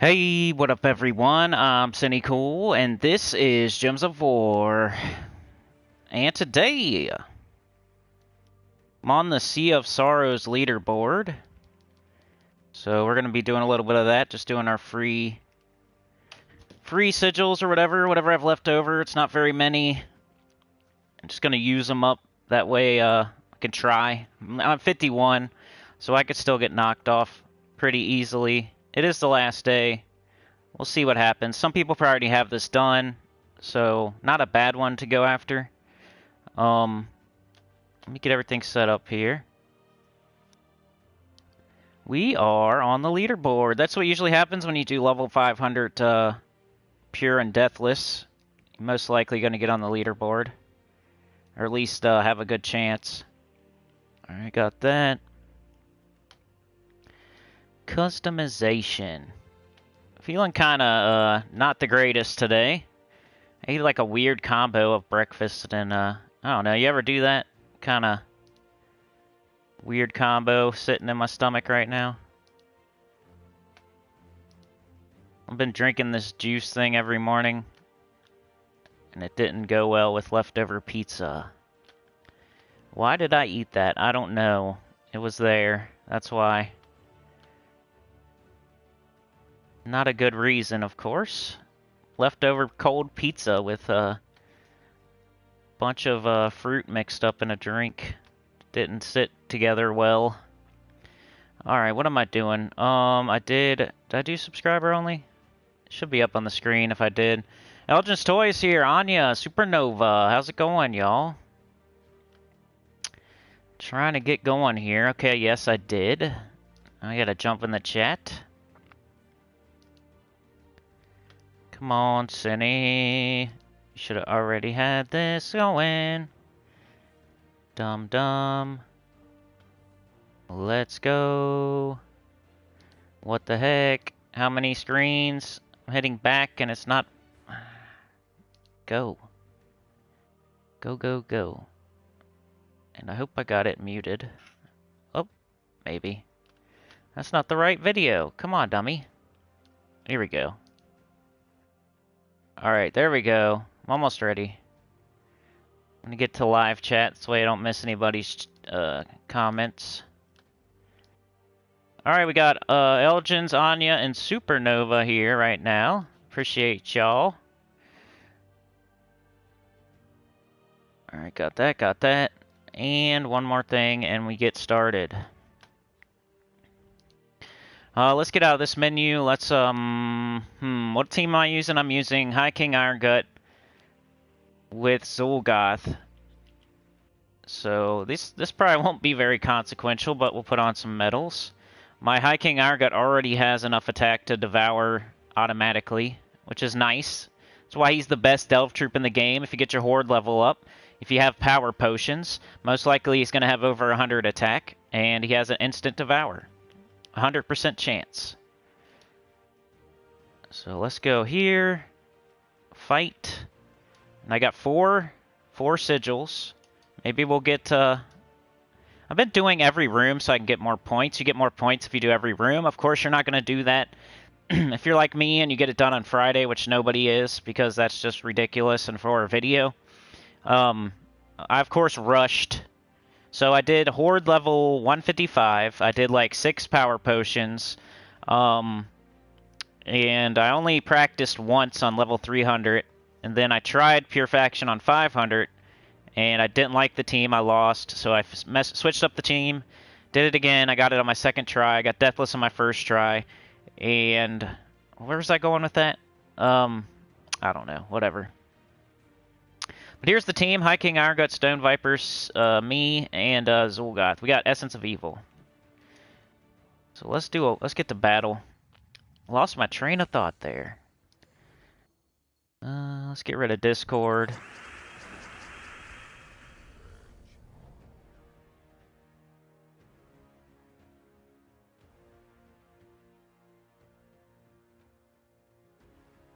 Hey, what up everyone? I'm Sinnycool, and this is Gems of War. And today, I'm on the Sea of Sorrows leaderboard. So we're going to be doing a little bit of that, just doing our free sigils or whatever I've left over. It's not very many. I'm just going to use them up. That way I can try. I'm 51, so I could still get knocked off pretty easily. It is the last day. We'll see what happens. Some people already have this done, so not a bad one to go after. Let me get everything set up here. We are on the leaderboard. That's what usually happens when you do level 500 pure and deathless. You're most likely going to get on the leaderboard, or at least have a good chance. Alright, got that. Customization. Feeling kind of not the greatest today. I ate like a weird combo of breakfast and I don't know, you ever do that? Kind of weird combo sitting in my stomach right now. I've been drinking this juice thing every morning, and it didn't go well with leftover pizza. Why did I eat that? I don't know. It was there. That's why. Not a good reason, of course. Leftover cold pizza with a bunch of fruit mixed up in a drink. Didn't sit together well. Alright, what am I doing? Did I do subscriber only? It should be up on the screen if I did. Elgin's Toys here, Anya, Supernova. How's it going, y'all? Trying to get going here. Okay, yes, I did. I gotta jump in the chat. Come on, Cinny. You should have already had this going. Dum-dum. Let's go. What the heck? How many screens? I'm hitting back and it's not... Go. Go, go, go. And I hope I got it muted. Oh, maybe. That's not the right video. Come on, dummy. Here we go. Alright, there we go. I'm almost ready. I'm gonna get to live chat, this way I don't miss anybody's comments. Alright, we got Elgins, Anya, and Supernova here right now. Appreciate y'all. Alright, got that. And one more thing, and we get started. Let's get out of this menu. Let's, what team am I using? I'm using High King Irongut with Zul'Goth. So this probably won't be very consequential, but we'll put on some medals. My High King Irongut already has enough attack to devour automatically, which is nice. That's why he's the best Delve Troop in the game. If you get your Horde level up, if you have power potions, most likely he's going to have over 100 attack, and he has an instant devour. 100% chance. So let's go here. Fight. And I got four sigils. Maybe we'll get... I've been doing every room so I can get more points. You get more points if you do every room. Of course, you're not going to do that if you're like me and you get it done on Friday, which nobody is, because that's just ridiculous and for a video. I, of course, rushed. So I did Horde level 155. I did like 6 power potions. And I only practiced once on level 300. And then I tried Pure Faction on 500. And I didn't like the team. I lost. So I switched up the team. Did it again. I got it on my second try. I got Deathless on my first try. And where was I going with that? I don't know. Whatever. But here's the team: High King Irongut, Stone Vipers, me, and Zul'Goth. We got Essence of Evil. So let's get to battle. Lost my train of thought there. Let's get rid of Discord.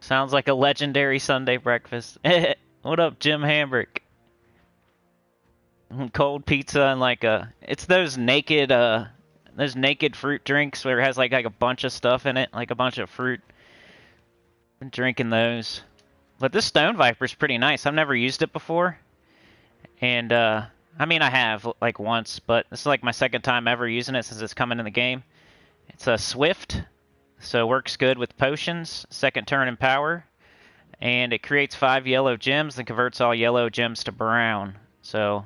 Sounds like a legendary Sunday breakfast. What up, Jim Hambrick? Cold pizza and like it's those naked fruit drinks where it has like a bunch of stuff in it, like a bunch of fruit. Been drinking those. But this Stone Viper's pretty nice. I've never used it before. And, I mean, I have, like, once, but this is, like, my second time ever using it since it's coming in the game. It's a Swift, so it works good with potions, second turn in power. And it creates 5 yellow gems and converts all yellow gems to brown. So,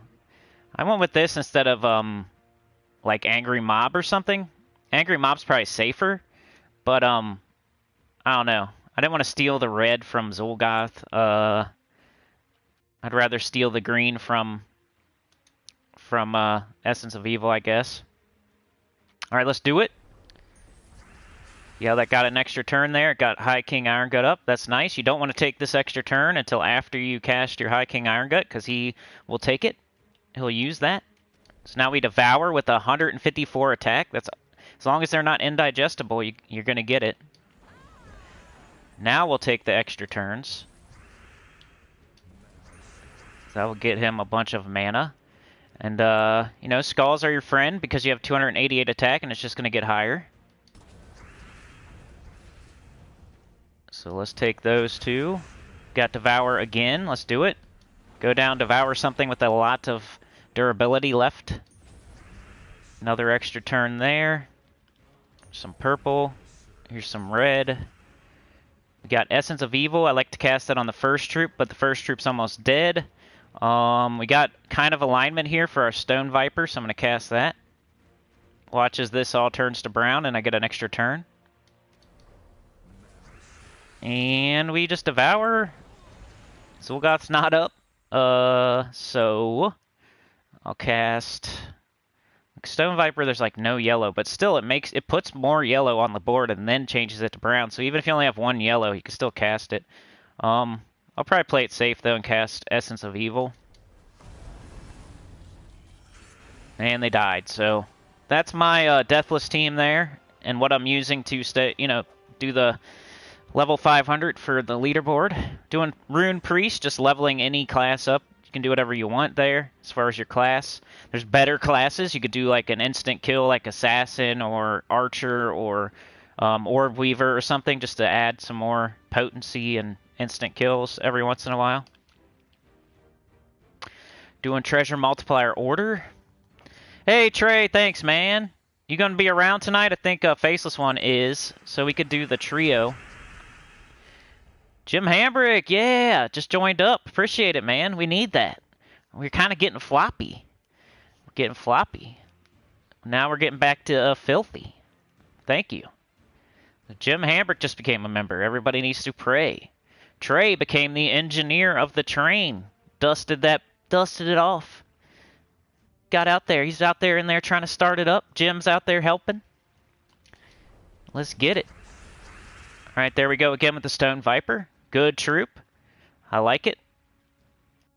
I went with this instead of, like, Angry Mob or something. Angry Mob's probably safer, but, I don't know. I didn't want to steal the red from Zul'Goth. I'd rather steal the green from Essence of Evil, I guess. All right, let's do it. Yeah, that got an extra turn there. It got High King Iron Gut up. That's nice. You don't want to take this extra turn until after you cast your High King Iron Gut, because he will take it. He'll use that. So now we Devour with 154 attack. That's as long as they're not indigestible, you're going to get it. Now we'll take the extra turns. So that will get him a bunch of mana. And, you know, Skulls are your friend because you have 288 attack and it's just going to get higher. So let's take those two. Got Devour again. Let's do it. Go down, Devour something with a lot of durability left. Another extra turn there. Some purple. Here's some red. We got Essence of Evil. I like to cast that on the first troop, but the first troop's almost dead. We got kind of alignment here for our Stone Viper, so I'm going to cast that. Watch as this all turns to brown, and I get an extra turn. And we just Devour. Zul'Goth's not up. So I'll cast Stone Viper. There's like no yellow, but still it puts more yellow on the board and then changes it to brown. So even if you only have one yellow, you can still cast it. I'll probably play it safe though and cast Essence of Evil. And they died. So that's my Deathless team there, and what I'm using to do the level 500 for the leaderboard. Doing Rune Priest, just leveling any class up. You can do whatever you want there as far as your class. There's better classes. You could do like an instant kill like Assassin or Archer or Orb Weaver or something just to add some more potency and instant kills every once in a while. Doing Treasure Multiplier Order. Hey Trey, thanks man. You gonna be around tonight? I think Faceless One is, so we could do the trio. Jim Hambrick, yeah, just joined up. Appreciate it, man. We need that. We're kind of getting floppy. We're getting floppy. Now we're getting back to filthy. Thank you. Jim Hambrick just became a member. Everybody needs to pray. Trey became the engineer of the train. Dusted it off. Got out there. He's out there in there trying to start it up. Jim's out there helping. Let's get it. All right, there we go again with the Stone Viper. Good troop. I like it.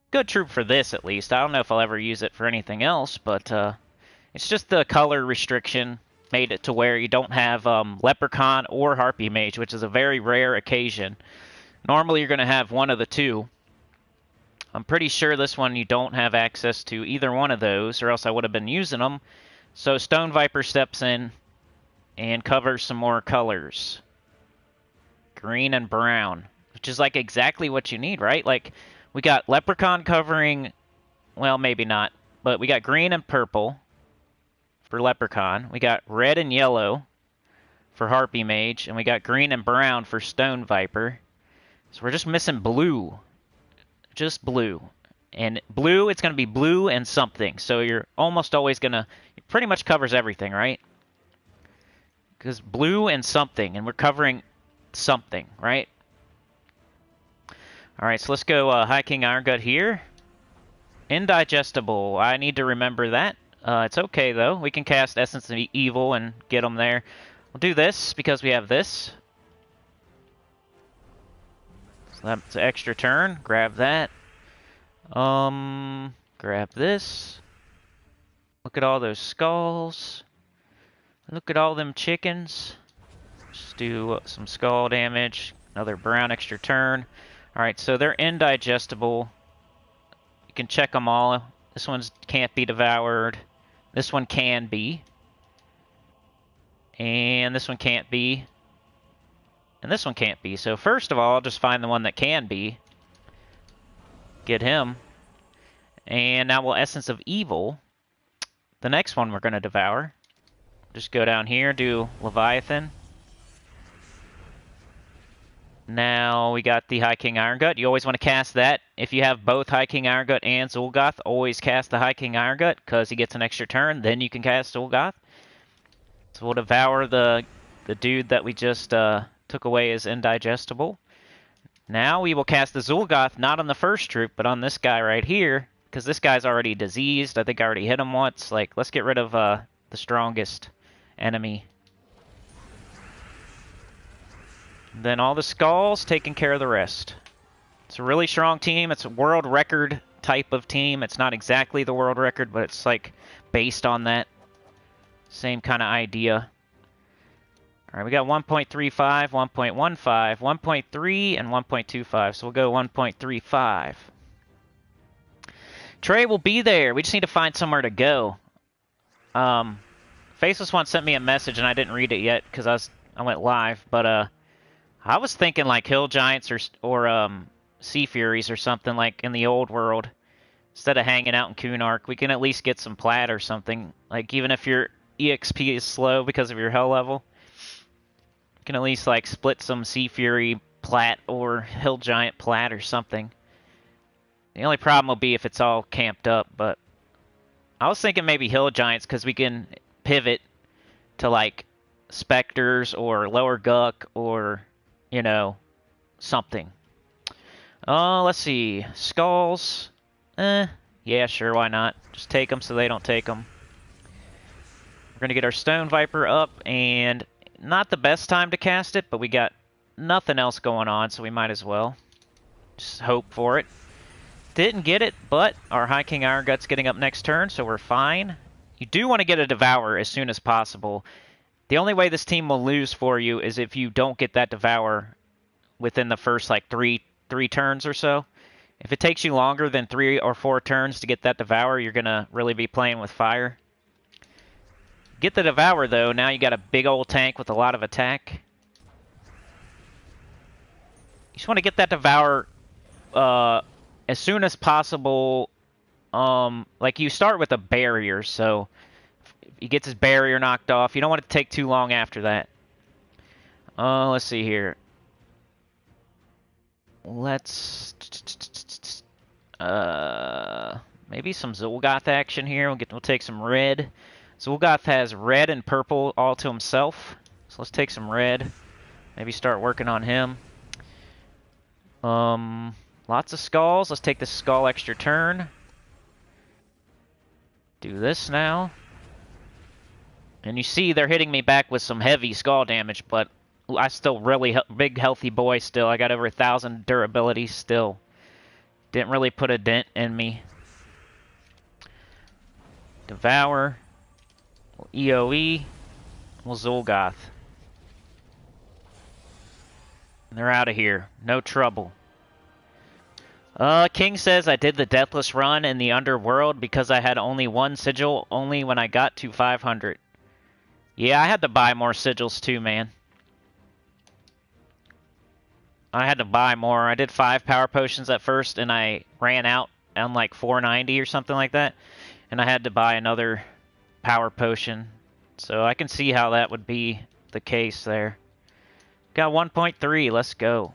Good troop for this, at least. I don't know if I'll ever use it for anything else, but it's just the color restriction made it to where you don't have Leprechaun or Harpy Mage, which is a very rare occasion. Normally you're going to have one of the two. I'm pretty sure this one you don't have access to either one of those, or else I would have been using them. So Stone Viper steps in and covers some more colors. Green and brown, which is like exactly what you need, right? Like, we got Leprechaun covering, well, maybe not, but we got green and purple for Leprechaun. We got red and yellow for Harpy Mage, and we got green and brown for Stone Viper. So we're just missing blue. Just blue. And blue, it's going to be blue and something. So you're almost always going to, it pretty much covers everything, right? Because blue and something, and we're covering something, right? Alright, so let's go High King Iron Gut here. Indigestible. I need to remember that. It's okay, though. We can cast Essence of Evil and get them there. We'll do this because we have this. So that's an extra turn. Grab that. Grab this. Look at all those skulls. Look at all them chickens. Just do some skull damage. Another brown extra turn. Alright, so they're indigestible. You can check them all. This one can't be devoured. This one can be. And this one can't be. And this one can't be. So first of all, I'll just find the one that can be. Get him. And now we'll Essence of Evil. The next one we're going to devour. Just go down here, do Leviathan. Now we got the High King Iron Gut. You always want to cast that. If you have both High King Iron Gut and Zul'Goth, always cast the High King Iron Gut because he gets an extra turn. Then you can cast Zul'Goth. So we'll devour the dude that we just took away as indigestible. Now we will cast the Zul'Goth not on the first troop, but on this guy right here, because this guy's already diseased. I think I already hit him once. Like, let's get rid of the strongest enemy. Then all the skulls, taking care of the rest. It's a really strong team. It's a world record type of team. It's not exactly the world record, but it's like based on that same kind of idea. All right, we got 1.35, 1.15, 1.3, and 1.25. So we'll go 1.35. Trey will be there. We just need to find somewhere to go. Faceless One sent me a message, and I didn't read it yet because I went live. But I was thinking like Hill Giants or Sea Furies or something like in the old world. Instead of hanging out in Kunark, we can at least get some plat or something. Like even if your EXP is slow because of your hell level, you can at least like split some Sea Fury plat or Hill Giant plat or something. The only problem will be if it's all camped up, but I was thinking maybe Hill Giants because we can pivot to like Spectres or Lower Guck or, you know, something. Let's see. Skulls. Yeah, sure, why not? Just take them so they don't take them. We're going to get our Stone Viper up, and not the best time to cast it, but we got nothing else going on, so we might as well. Just hope for it. Didn't get it, but our High King Iron Gut's getting up next turn, so we're fine. You do want to get a Devour as soon as possible. The only way this team will lose for you is if you don't get that Devour within the first, like, three turns or so. If it takes you longer than 3 or 4 turns to get that Devour, you're going to really be playing with fire. Get the Devour, though. Now you got a big old tank with a lot of attack. You just want to get that Devour as soon as possible. Like, you start with a barrier, so if he gets his barrier knocked off, you don't want it to take too long after that. Let's see here. Let's maybe some Zul'Goth action here. We'll take some red. Zul'Goth has red and purple all to himself, so let's take some red. Maybe start working on him. Lots of skulls. Let's take this skull extra turn. Do this now. And you see they're hitting me back with some heavy skull damage, but I still really big healthy boy still. I got over 1,000 durability still. Didn't really put a dent in me. Devour. EOE. We'll Zul'Goth. And they're out of here. No trouble. King says I did the Deathless run in the Underworld because I had only 1 sigil only when I got to 500. Yeah, I had to buy more sigils too, man. I had to buy more. I did 5 power potions at first, and I ran out on like 490 or something like that. And I had to buy another power potion. So I can see how that would be the case there. Got 1.3. Let's go.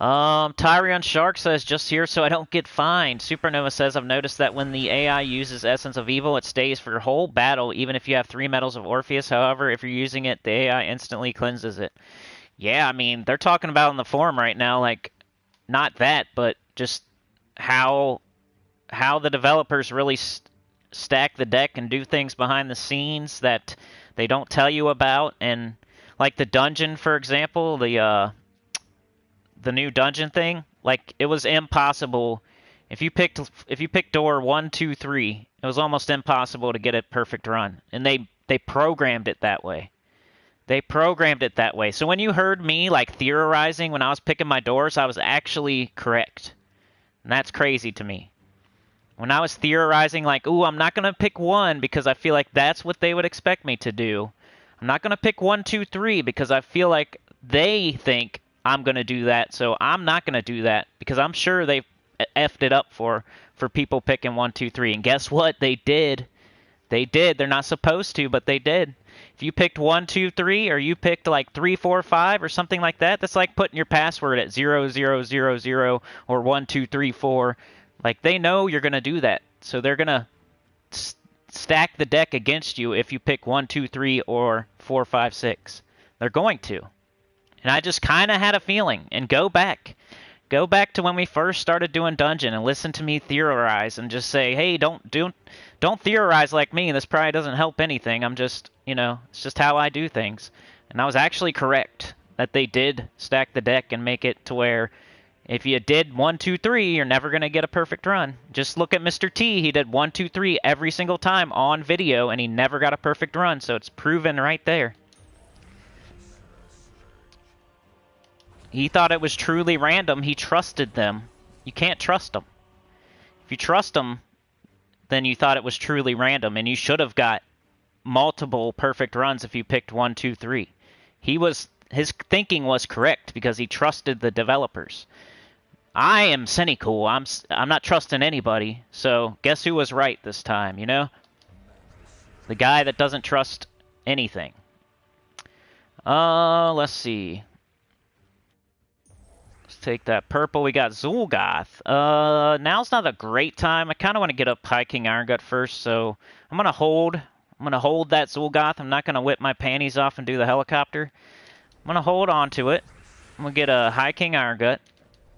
Tyrion Shark says, just here so I don't get fined. Supernova says, I've noticed that when the AI uses Essence of Evil, it stays for your whole battle, even if you have 3 Medals of Orpheus. However, if you're using it, the AI instantly cleanses it. Yeah, I mean, they're talking about in the forum right now, like, not that, but just how the developers really stack the deck and do things behind the scenes that they don't tell you about. And, like, the dungeon, for example, the new dungeon thing, like, it was impossible. If you picked door 1, 2, 3, it was almost impossible to get a perfect run. And they programmed it that way. They programmed it that way. So when you heard me, like, theorizing when I was picking my doors, I was actually correct. And that's crazy to me. When I was theorizing, like, ooh, I'm not going to pick 1 because I feel like that's what they would expect me to do. I'm not going to pick 1, 2, 3 because I feel like they think I'm going to do that. So I'm not going to do that because I'm sure they effed it up for people picking 1, 2, 3. And guess what? They did. They did. They're not supposed to, but they did. If you picked 1, 2, 3, or you picked like 3, 4, 5 or something like that, that's like putting your password at 0, 0, 0, 0 or 1, 2, 3, 4. Like they know you're going to do that. So they're going to stack the deck against you if you pick 1, 2, 3 or 4, 5, 6. They're going to. And I just kind of had a feeling. And go back. Go back to when we first started doing Dungeon and listen to me theorize and just say, hey, don't theorize like me. This probably doesn't help anything. I'm just, it's just how I do things. And I was actually correct that they did stack the deck and make it to where if you did 1, 2, 3, you're never going to get a perfect run. Just look at Mr. T. He did 1, 2, 3 every single time on video, and he never got a perfect run. So it's proven right there. He thought it was truly random. He trusted them. You can't trust them. If you trust them, then you thought it was truly random, and you should have got multiple perfect runs if you picked 1, 2, 3. His thinking was correct because he trusted the developers. I am Sinnycool. I'm not trusting anybody. So guess who was right this time? The guy that doesn't trust anything. Let's see. Take that purple. We got Zul'Goth. Now's not a great time. I kind of want to get up High King Iron Gut first, so I'm gonna hold. I'm gonna hold that Zul'Goth. I'm not gonna whip my panties off and do the helicopter. I'm gonna hold on to it. I'm gonna get a High King Iron Gut.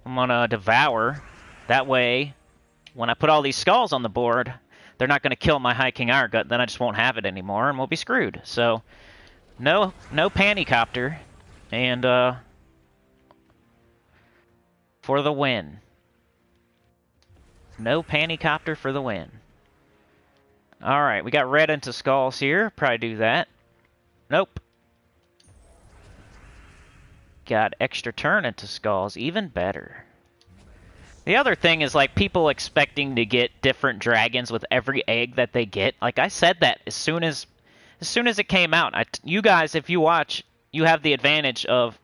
I'm gonna devour. That way, when I put all these skulls on the board, they're not gonna kill my High King Iron Gut. Then I just won't have it anymore, and we'll be screwed. So, no Pantycopter, and for the win. No Pantycopter for the win. Alright, we got red into skulls here. Probably do that. Nope. Got extra turn into skulls. Even better. The other thing is like people expecting to get different dragons with every egg that they get. Like I said that as soon as it came out. You guys, if you watch, you have the advantage of,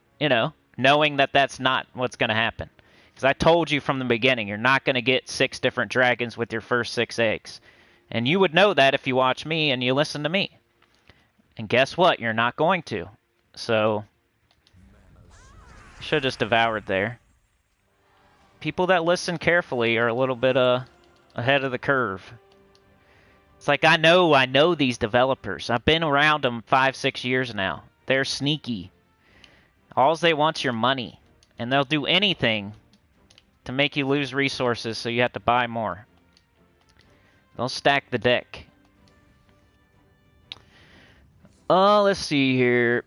knowing that that's not what's going to happen. Because I told you from the beginning, you're not going to get 6 different dragons with your first 6 eggs. And you would know that if you watch me and you listen to me. And guess what? You're not going to. So, should have just devoured there. People that listen carefully are a little bit ahead of the curve. It's like, I know these developers. I've been around them 5, 6 years now. They're sneaky. All they want's your money. And they'll do anything to make you lose resources so you have to buy more. They'll stack the deck. Let's see here.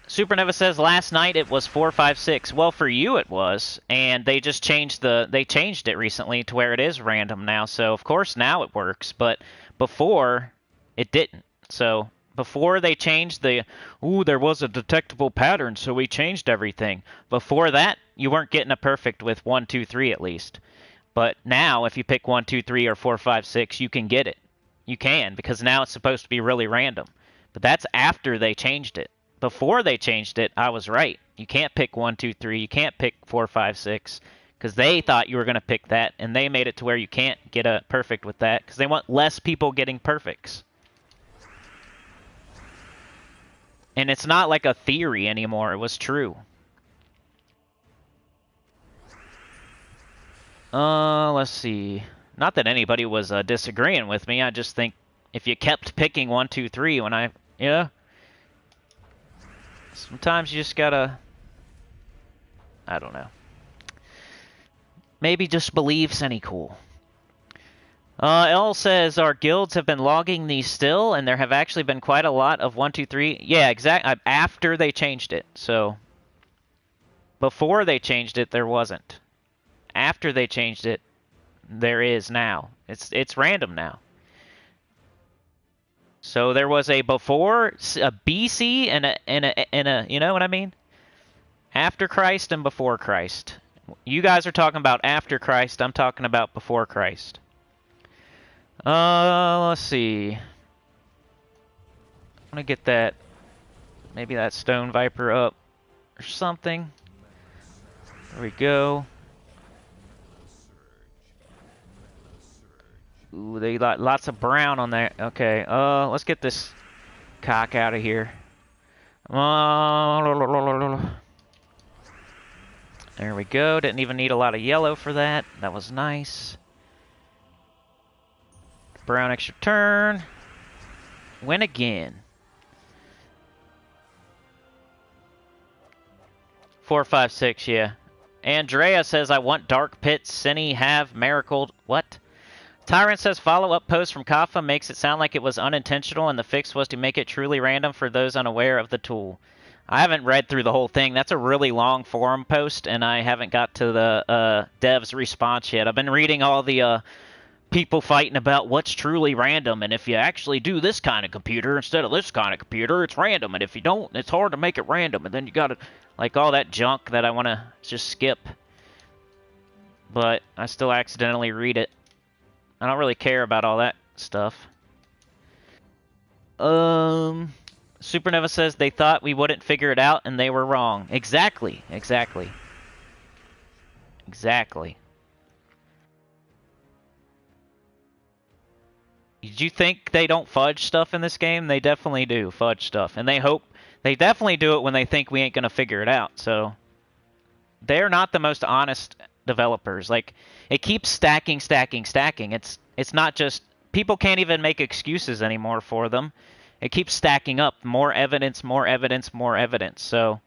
Supernova says last night it was 4, 5, 6. Well, for you it was, and they just changed it recently to where it is random now. So of course now it works, but before it didn't. So before they changed there was a detectable pattern, so we changed everything. Before that, you weren't getting a perfect with 1, 2, 3 at least. But now, if you pick 1, 2, 3, or 4, 5, 6, you can get it. You can, because now it's supposed to be really random. But that's after they changed it. Before they changed it, I was right. You can't pick 1, 2, 3. You can't pick 4, 5, 6. Because they thought you were going to pick that, and they made it to where you can't get a perfect with that, because they want less people getting perfects. And it's not like a theory anymore. It was true. Let's see. Not that anybody was disagreeing with me. I just think if you kept picking 1, 2, 3 when sometimes you just gotta, I don't know. Maybe just believe Sinnycool. L says, our guilds have been logging these still, and there have actually been quite a lot of 1, 2, 3. Yeah, exactly. After they changed it. So, before they changed it, there wasn't. After they changed it, there is now. It's random now. So there was a before, a BC, and a you know what I mean? After Christ and before Christ. You guys are talking about after Christ. I'm talking about before Christ. Let's see. I'm gonna get that, maybe that Stone Viper up or something. There we go. Ooh, they got lots of brown on there. Okay, let's get this cock out of here. There we go. Didn't even need a lot of yellow for that. That was nice. Brown extra turn. Win again. 4, 5, 6, yeah. Andrea says, I want Dark Pit, Cinny, have Miracle. What? Tyrant says, follow-up post from Kaffa makes it sound like it was unintentional and the fix was to make it truly random for those unaware of the tool. I haven't read through the whole thing. That's a really long forum post, and I haven't got to the dev's response yet. I've been reading all the people fighting about what's truly random, and if you actually do this kind of computer instead of this kind of computer, it's random, and if you don't, it's hard to make it random, and then you gotta, like, all that junk that I want to just skip. But I still accidentally read it. I don't really care about all that stuff. Supernova says they thought we wouldn't figure it out, and they were wrong. Exactly. Exactly. Exactly. Did you think they don't fudge stuff in this game? They definitely do fudge stuff. And they definitely do it when they think we ain't going to figure it out. So they're not the most honest developers. Like, it keeps stacking. It's not just, people can't even make excuses anymore for them. It keeps stacking up. More evidence. So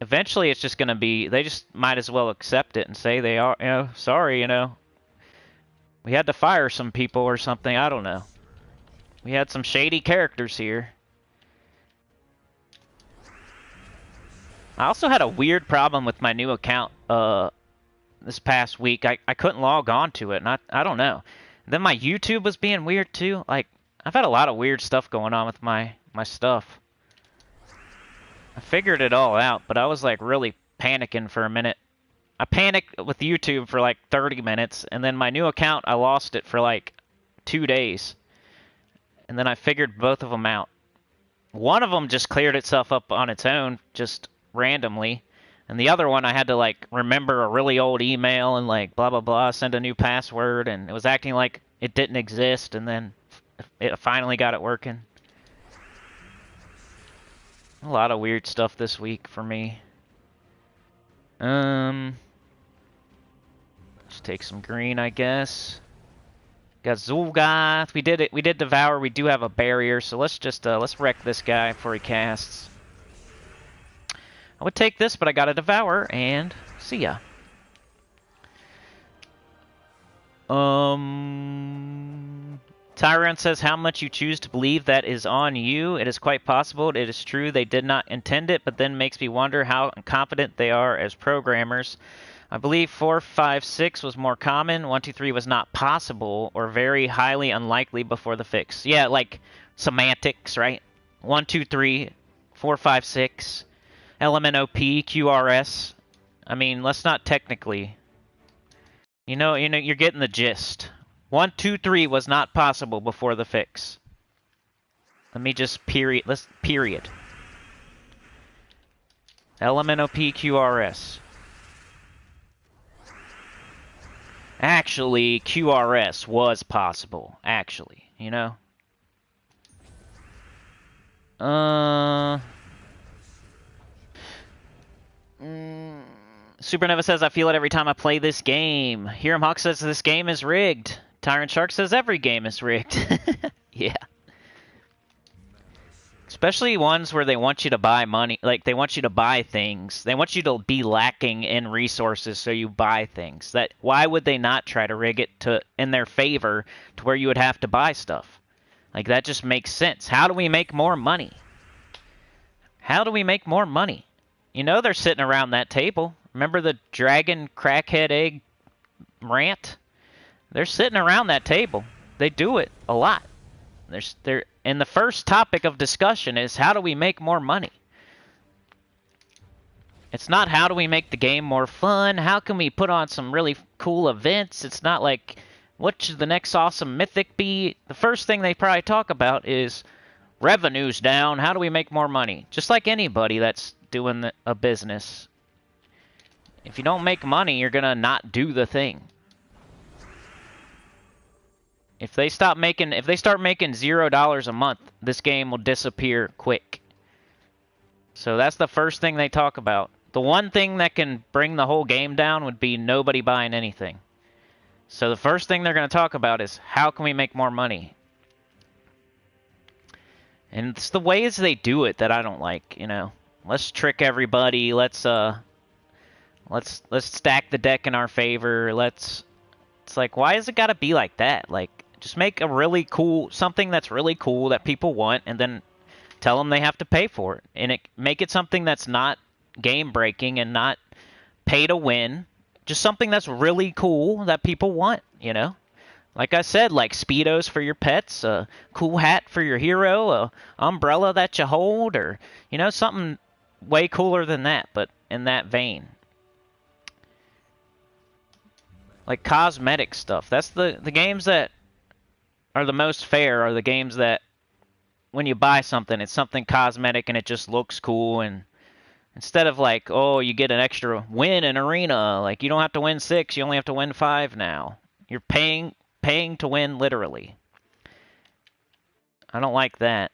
eventually it's just going to be, they just might as well accept it and say they are, sorry, we had to fire some people or something. I don't know. We had some shady characters here. I also had a weird problem with my new account this past week. I couldn't log on to it, and I don't know. Then my YouTube was being weird too. Like, I've had a lot of weird stuff going on with my stuff. I figured it all out, but I was like really panicking for a minute. I panicked with YouTube for like 30 minutes, and then my new account, I lost it for like 2 days. And then I figured both of them out. One of them just cleared itself up on its own, just randomly. And the other one, I had to like remember a really old email and like blah, blah, blah, send a new password. And it was acting like it didn't exist, and then it finally got it working. A lot of weird stuff this week for me. Let's take some green, I guess. Got Zul'Gath. We did it. We did Devour. We do have a barrier, so let's just let's wreck this guy before he casts. I would take this, but I got a Devour, and see ya. Tyrant says, how much you choose to believe that is on you. It is quite possible. It is true they did not intend it, but then makes me wonder how confident they are as programmers. I believe 4, 5, 6 was more common. 1, 2, 3 was not possible or very highly unlikely before the fix. Yeah, like semantics, right? 1, 2, 3, 4, 5, 6, LMNOP, QRS. I mean, let's not technically. You know, you're getting the gist. 1, 2, 3 was not possible before the fix. Let me just period. Let's period. LMNOP, QRS. Actually, QRS was possible. Actually, Supernova says, I feel it every time I play this game. Hiram Hawk says, this game is rigged. Tyrant Shark says, every game is rigged. Yeah. Especially ones where they want you to buy money, like they want you to buy things. They want you to be lacking in resources, so you buy things. Why would they not try to rig it in their favor to where you would have to buy stuff? Like, that just makes sense. How do we make more money? How do we make more money? They're sitting around that table. Remember the dragon crackhead egg rant? They're sitting around that table. They do it a lot. And the first topic of discussion is, how do we make more money? It's not, how do we make the game more fun? How can we put on some really cool events? It's not like, what should the next awesome mythic be? The first thing they probably talk about is, revenue's down. How do we make more money? Just like anybody that's doing a business. If you don't make money, you're gonna not do the thing. If they start making $0 a month, this game will disappear quick. So that's the first thing they talk about. The one thing that can bring the whole game down would be nobody buying anything. So the first thing they're going to talk about is how can we make more money? And it's the ways they do it that I don't like, you know. Let's trick everybody. Let's stack the deck in our favor. It's like, why has it got to be like that? Like, just make a really cool, something that's really cool that people want, and then tell them they have to pay for it. And make it something that's not game-breaking and not pay to win. Just something that's really cool that people want, you know? Like I said, like Speedos for your pets, a cool hat for your hero, a umbrella that you hold, or, you know, something way cooler than that, but in that vein. Like cosmetic stuff. That's the games that are the most fair are the games that when you buy something, it's something cosmetic and it just looks cool, and instead of like, oh, you get an extra win in arena, like you don't have to win 6, you only have to win 5 now. You're paying to win literally. I don't like that.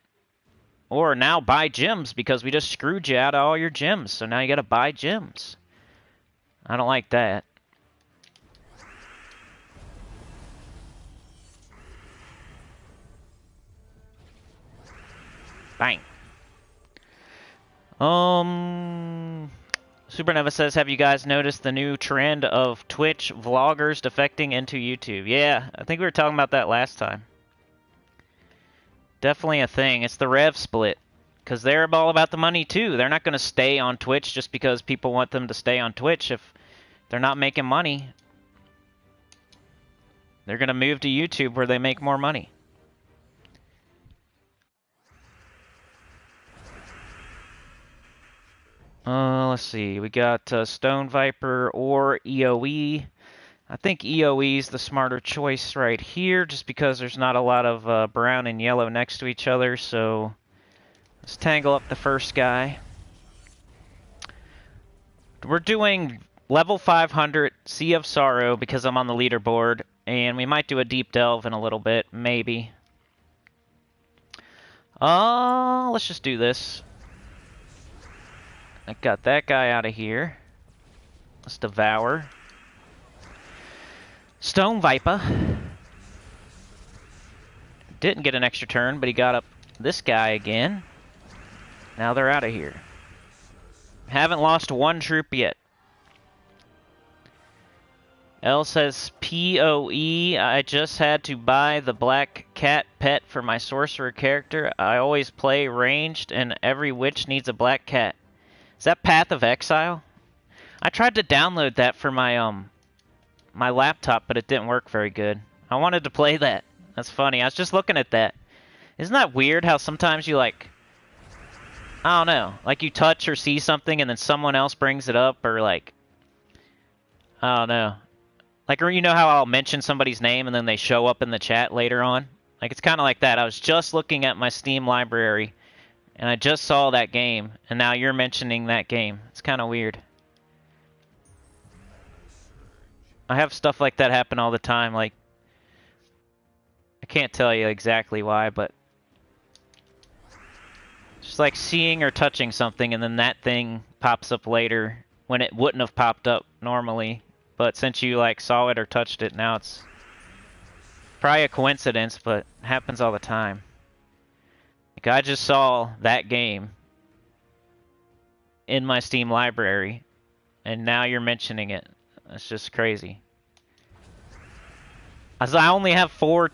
Or now buy gyms because we just screwed you out of all your gyms, so now you gotta buy gyms. I don't like that. Bang. Supernova says, have you guys noticed the new trend of Twitch vloggers defecting into YouTube? Yeah, I think we were talking about that last time. Definitely a thing. It's the rev split. Because they're all about the money too. They're not going to stay on Twitch just because people want them to stay on Twitch. If they're not making money, they're going to move to YouTube where they make more money. Let's see. We got Stone Viper or EOE. I think EOE is the smarter choice right here, just because there's not a lot of brown and yellow next to each other. So let's tangle up the first guy. We're doing level 500 Sea of Sorrow because I'm on the leaderboard, and we might do a deep delve in a little bit, maybe. Let's just do this. I got that guy out of here. Let's devour. Stone Viper. Didn't get an extra turn, but he got up this guy again. Now they're out of here. Haven't lost one troop yet. L says POE. I just had to buy the black cat pet for my sorcerer character. I always play ranged, and every witch needs a black cat. Is that Path of Exile? I tried to download that for my my laptop, but it didn't work very good. I wanted to play that. That's funny. I was just looking at that. Isn't that weird how sometimes you like, I don't know, like you touch or see something and then someone else brings it up, or like, I don't know. Like, or you know how I'll mention somebody's name and then they show up in the chat later on? Like, it's kind of like that. I was just looking at my Steam library and I just saw that game, and now you're mentioning that game. It's kind of weird. I have stuff like that happen all the time. Like, I can't tell you exactly why, but just like seeing or touching something, and then that thing pops up later when it wouldn't have popped up normally. But since you like saw it or touched it, now it's probably a coincidence, but it happens all the time. Like, I just saw that game in my Steam library, and now you're mentioning it. That's just crazy. As I only have four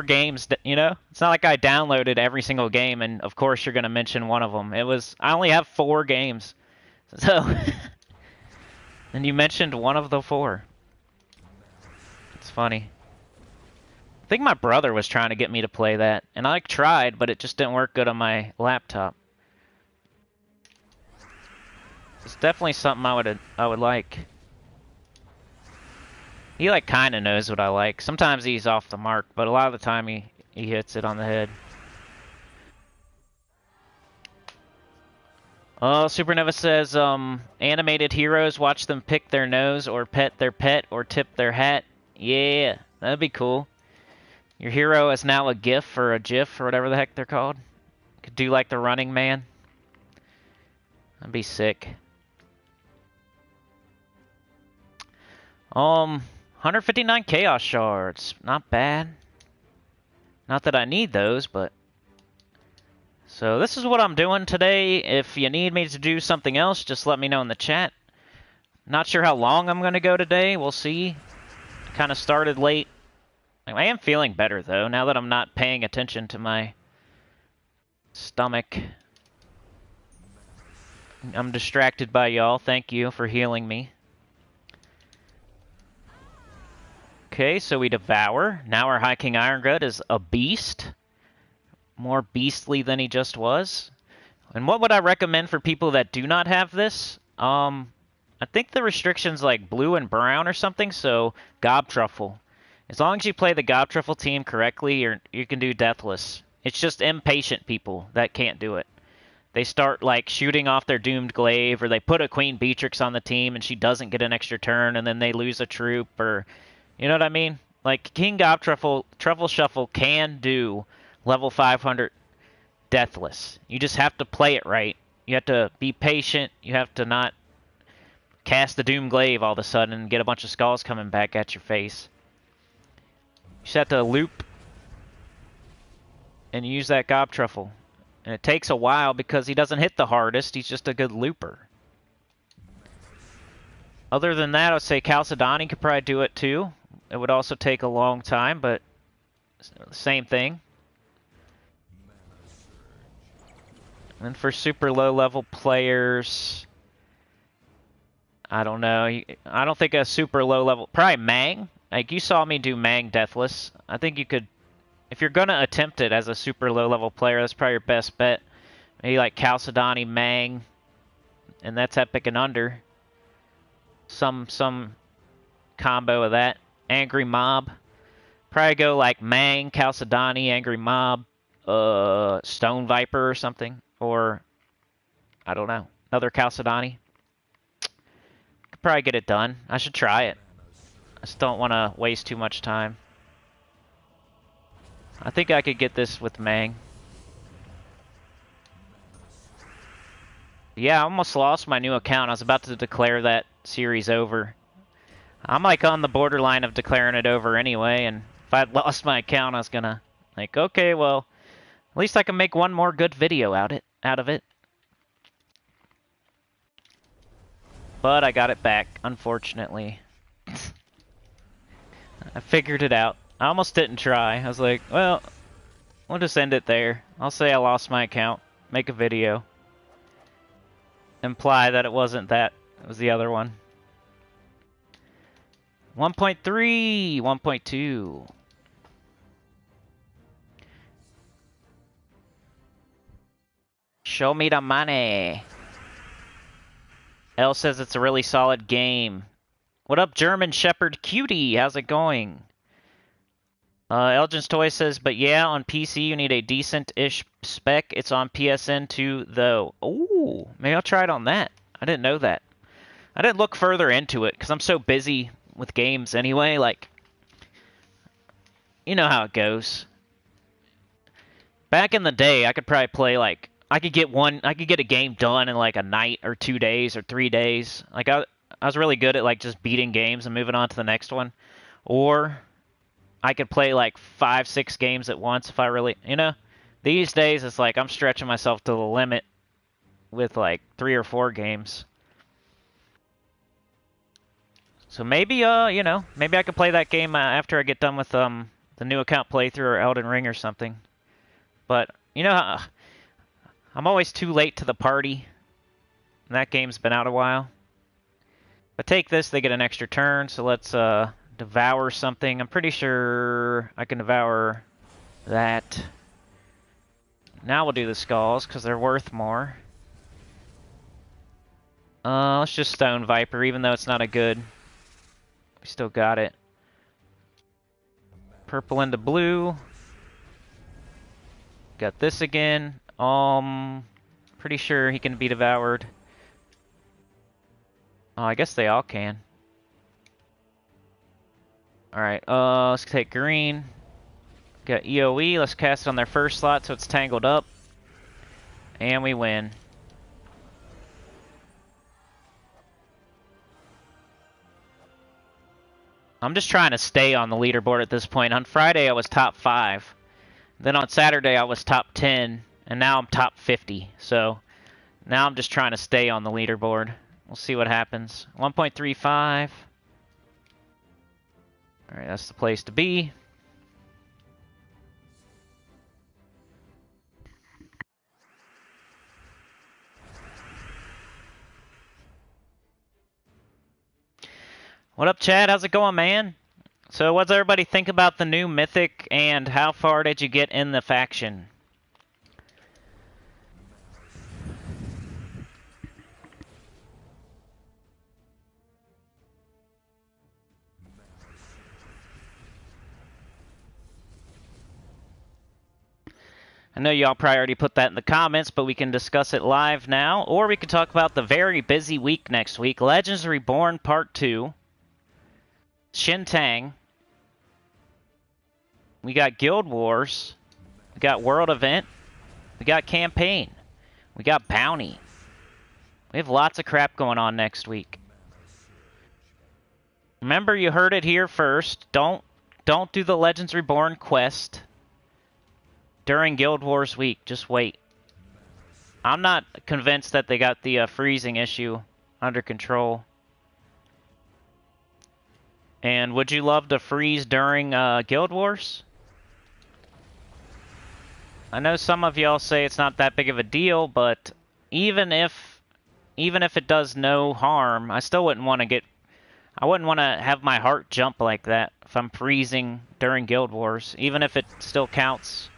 games, you know? It's not like I downloaded every single game, and of course you're going to mention one of them. I only have 4 games. So, and you mentioned one of the 4. It's funny. I think my brother was trying to get me to play that, and I tried, but it just didn't work good on my laptop. It's definitely something I would like. He like kind of knows what I like. Sometimes he's off the mark, but a lot of the time he hits it on the head. Supernova says, animated heroes, watch them pick their nose or pet their pet or tip their hat. Yeah, that'd be cool. Your hero is now a GIF or a GIF or whatever the heck they're called. Could do like the Running Man. That'd be sick. 159 Chaos Shards. Not bad. Not that I need those, but... So this is what I'm doing today. If you need me to do something else, just let me know in the chat. Not sure how long I'm going to go today. We'll see. Kind of started late. I am feeling better, though, now that I'm not paying attention to my stomach. I'm distracted by y'all. Thank you for healing me. Okay, so we devour. Now our High King Irongut is a beast. More beastly than he just was. And what would I recommend for people that do not have this? I think the restriction's like blue and brown or something, so Gob Truffle. As long as you play the Gob Truffle team correctly, you can do Deathless. It's just impatient people that can't do it. They start like shooting off their Doomed Glaive, or they put a Queen Beatrix on the team and she doesn't get an extra turn, and then they lose a troop, or... You know what I mean? Like, King Gob Truffle Shuffle can do level 500 Deathless. You just have to play it right. You have to be patient. You have to not cast the Doom Glaive all of a sudden and get a bunch of skulls coming back at your face. You just have to loop and use that Gob Truffle. And it takes a while because he doesn't hit the hardest. He's just a good looper. Other than that, I would say Chalcedony could probably do it too. It would also take a long time, but same thing. And for super low level players, I don't know. I don't think a super low level, probably Mang. Like, you saw me do Mang Deathless. I think you could, if you're gonna attempt it as a super low level player, that's probably your best bet. Maybe like Chalcedony, Mang, and that's epic and under. Some combo of that. Angry Mob. Probably go like Mang, Chalcedony, Angry Mob, Stone Viper or something. Or, I don't know, another Chalcedony. Could probably get it done. I should try it. I just don't want to waste too much time. I think I could get this with Mang. Yeah, I almost lost my new account. I was about to declare that series over. I'm like on the borderline of declaring it over anyway, and if I'd lost my account, I was gonna like, okay, well, at least I can make one more good video out of it. But I got it back, unfortunately. I figured it out. I almost didn't try. I was like, well, we'll just end it there. I'll say I lost my account, make a video. Imply that it wasn't that, it was the other one. 1.3, 1.2. Show me the money. L says it's a really solid game. What up, German Shepherd Cutie? How's it going? Elgin's Toy says, but yeah, on PC you need a decent-ish spec. It's on PSN too, though. Ooh, maybe I'll try it on that. I didn't know that. I didn't look further into it because I'm so busy with games anyway. Like, you know how it goes. Back in the day, I could probably play like I could get a game done in like a night or 2 days or 3 days. Like I was really good at like just beating games and moving on to the next one. Or I could play like 5-6 games at once if I really, you know. These days it's like I'm stretching myself to the limit with like 3 or 4 games. So maybe, you know, maybe I could play that game after I get done with the new account playthrough or Elden Ring or something. But, you know, I'm always too late to the party. And that game's been out a while. But take this, they get an extra turn, so let's devour something. I'm pretty sure I can devour that. Now we'll do the skulls, because they're worth more. Let's just Stone Viper, even though it's not a good... We still got it. Purple into blue. Got this again. Pretty sure he can be devoured. Oh, I guess they all can. Alright, let's take green. Got EOE, let's cast it on their first slot so it's tangled up. And we win. I'm just trying to stay on the leaderboard at this point. On Friday I was top 5. Then on Saturday I was top 10. And now I'm top 50. So now I'm just trying to stay on the leaderboard. We'll see what happens. 1.35. Alright, that's the place to be. What up, Chad? How's it going, man? So what does everybody think about the new Mythic, and how far did you get in the faction? I know y'all probably already put that in the comments, but we can discuss it live now, or we can talk about the very busy week next week. Legends Reborn Part 2. Shintang. We got Guild Wars. We got World Event. We got Campaign. We got Bounty. We have lots of crap going on next week. Remember, you heard it here first. Don't do the Legends Reborn quest during Guild Wars week. Just wait. I'm not convinced that they got the freezing issue under control. And would you love to freeze during Guild Wars? I know some of y'all say it's not that big of a deal, but even if it does no harm, I still wouldn't want to get... I wouldn't want to have my heart jump like that if I'm freezing during Guild Wars, even if it still counts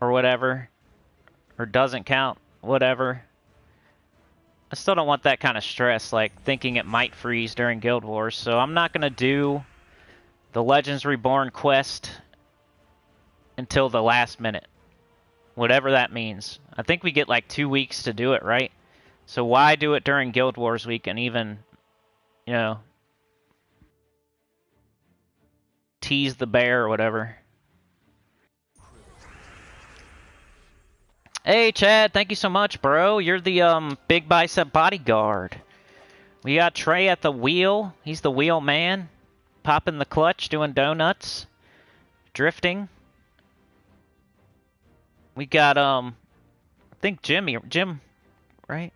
or whatever, or doesn't count, whatever. I still don't want that kind of stress, like thinking it might freeze during Guild Wars, so I'm not going to do the Legends Reborn quest until the last minute, whatever that means. I think we get like 2 weeks to do it, right? So why do it during Guild Wars week and even, you know, tease the bear or whatever. Hey, Chad, thank you so much, bro. You're the big bicep bodyguard. We got Trey at the wheel. He's the wheel man. Popping the clutch, doing donuts. Drifting. We got, I think Jim, right?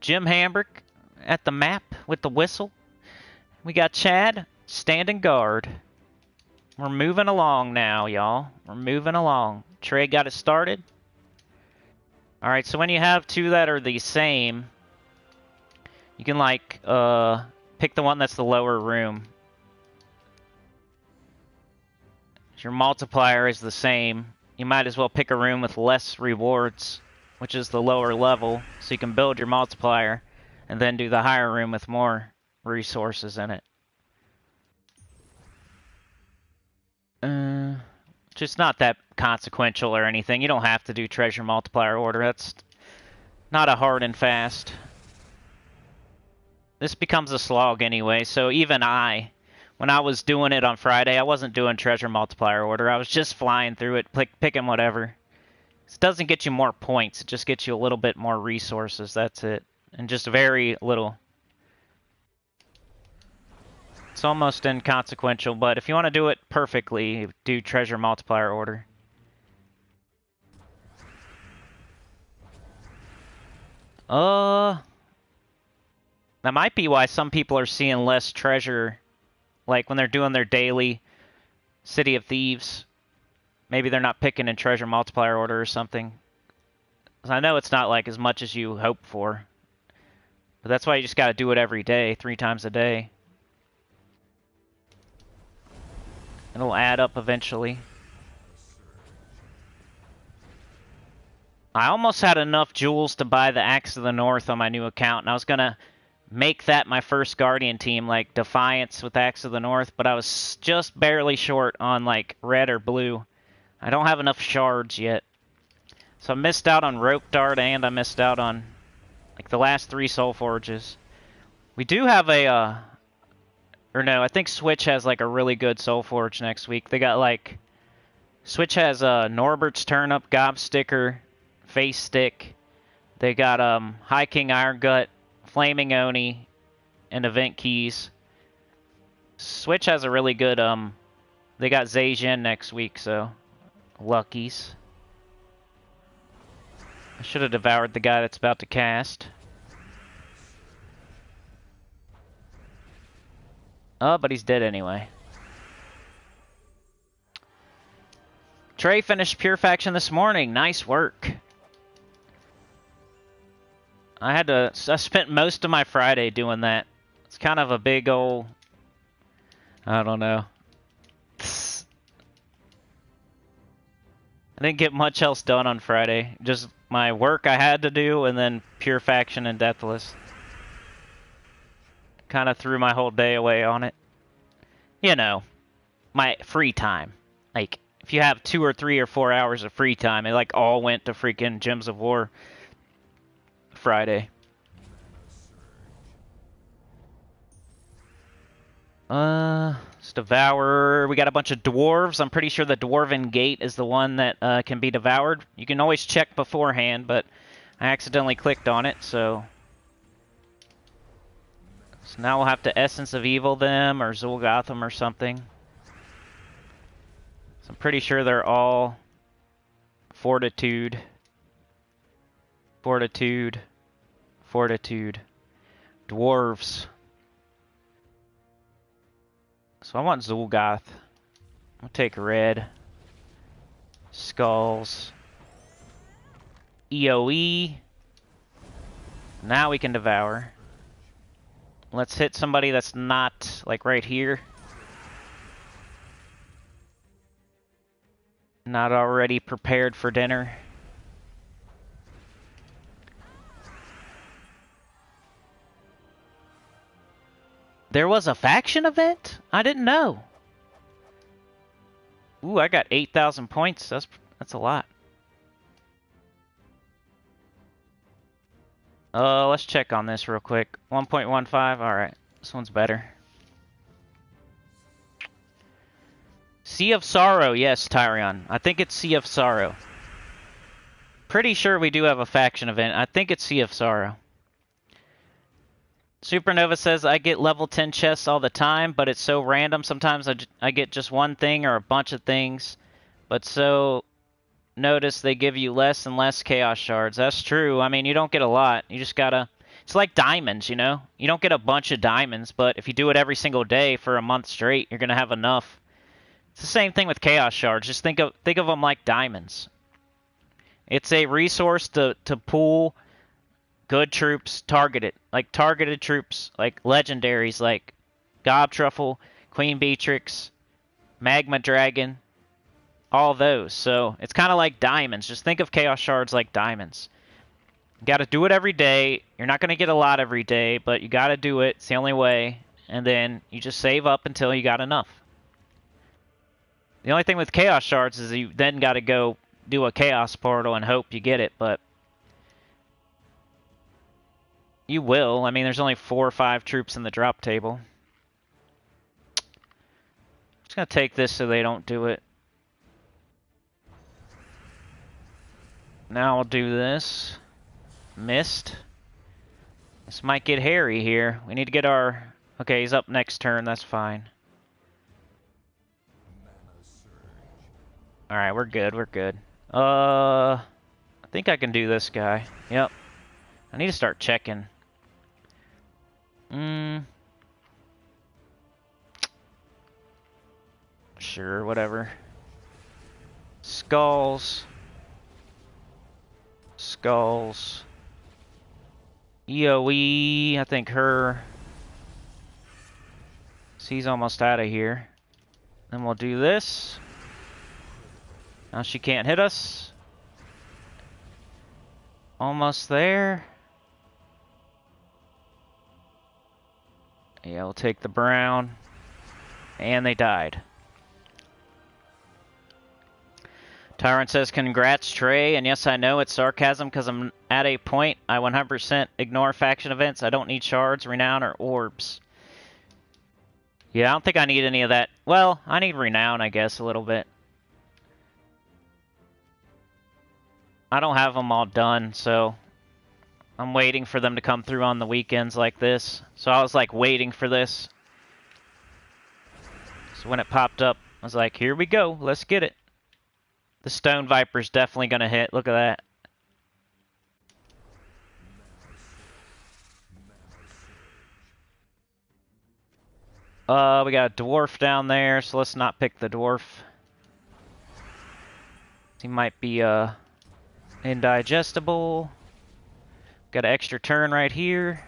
Jim Hambrick at the map with the whistle. We got Chad standing guard. We're moving along now, y'all. We're moving along. Trey got it started. Alright, so when you have two that are the same, you can, like, pick the one that's the lower room. If your multiplier is the same, you might as well pick a room with less rewards, which is the lower level, so you can build your multiplier, and then do the higher room with more resources in it. Just not that consequential or anything. You don't have to do treasure multiplier order. That's not a hard and fast. This becomes a slog anyway, so even when I was doing it on Friday, I wasn't doing treasure multiplier order. I was just flying through it, picking whatever. This doesn't get you more points. It just gets you a little bit more resources. That's it. And just very little. It's almost inconsequential, but if you want to do it perfectly, do treasure multiplier order. That might be why some people are seeing less treasure, like when they're doing their daily City of Thieves. Maybe they're not picking in treasure multiplier order or something. I know it's not like as much as you hope for. But that's why you just gotta do it every day, 3 times a day. It'll add up eventually. I almost had enough jewels to buy the Axe of the North on my new account, and I was gonna make that my first Guardian team, like Defiance with Axe of the North, but I was just barely short on like red or blue. I don't have enough shards yet. So I missed out on Rope Dart and I missed out on like the last 3 Soul Forges. We do have a, or no, I think Switch has like a really good Soul Forge next week. They got like, Switch has Norbert's Turnip, Gobsticker, Face Stick. They got High King Iron Gut, Flaming Oni, and Event Keys. Switch has a really good, they got Zhejian next week, so luckies. I should have devoured the guy that's about to cast. Oh, but he's dead anyway. Trey finished Pure Faction this morning. Nice work. I spent most of my Friday doing that. It's kind of a big old, I don't know. I didn't get much else done on Friday. Just my work I had to do, and then Pure Faction and Deathless. Kind of threw my whole day away on it. You know, my free time. Like, if you have 2 or 3 or 4 hours of free time, it like all went to freaking Gems of War Friday. Let's devour. We got a bunch of dwarves. I'm pretty sure the Dwarven Gate is the one that can be devoured. You can always check beforehand, but I accidentally clicked on it, so now we'll have to Essence of Evil them or Zul'Gotham or something. So I'm pretty sure they're all Fortitude, Fortitude, Fortitude. Dwarves. So I want Zul'Goth. I'll take red. Skulls. EOE. Now we can devour. Let's hit somebody that's not, like, right here. Not already prepared for dinner. There was a faction event? I didn't know. Ooh, I got 8,000 points. That's a lot. Let's check on this real quick. 1.15. All right, this one's better. Sea of Sorrow, yes, Tyrion. I think it's Sea of Sorrow. Pretty sure we do have a faction event. I think it's Sea of Sorrow. Supernova says, I get level 10 chests all the time, but it's so random. Sometimes I get just one thing or a bunch of things. But so, notice they give you less and less Chaos Shards. That's true. I mean, you don't get a lot. You just gotta... It's like diamonds, you know? You don't get a bunch of diamonds, but if you do it every single day for a month straight, you're gonna have enough. It's the same thing with Chaos Shards. Just think of them like diamonds. It's a resource to pull good troops, targeted troops, like legendaries, like Gobtruffle, Queen Beatrix, Magma Dragon, all those. So it's kind of like diamonds. Just think of Chaos Shards like diamonds. You got to do it every day. You're not going to get a lot every day, but you got to do it. It's the only way. And then you just save up until you got enough. The only thing with Chaos Shards is you then got to go do a Chaos Portal and hope you get it, but you will. I mean, there's only 4 or 5 troops in the drop table. I'm just going to take this so they don't do it. Now I'll do this. Missed. This might get hairy here. We need to get our... Okay, he's up next turn. That's fine. Alright, we're good. We're good. I think I can do this guy. Yep. I need to start checking. Sure, whatever. Skulls. Skulls. EOE, I think her. She's almost out of here. Then we'll do this. Now she can't hit us. Almost there. Yeah, we'll take the brown. And they died. Tyrant says, congrats, Trey. And yes, I know it's sarcasm because I'm at a point I 100% ignore faction events. I don't need shards, renown, or orbs. Yeah, I don't think I need any of that. Well, I need renown, I guess, a little bit. I don't have them all done, so I'm waiting for them to come through on the weekends like this. So I was like waiting for this. So when it popped up, I was like, here we go, let's get it. The Stone Viper's definitely going to hit. Look at that. We got a dwarf down there, so let's not pick the dwarf. He might be indigestible. Got an extra turn right here.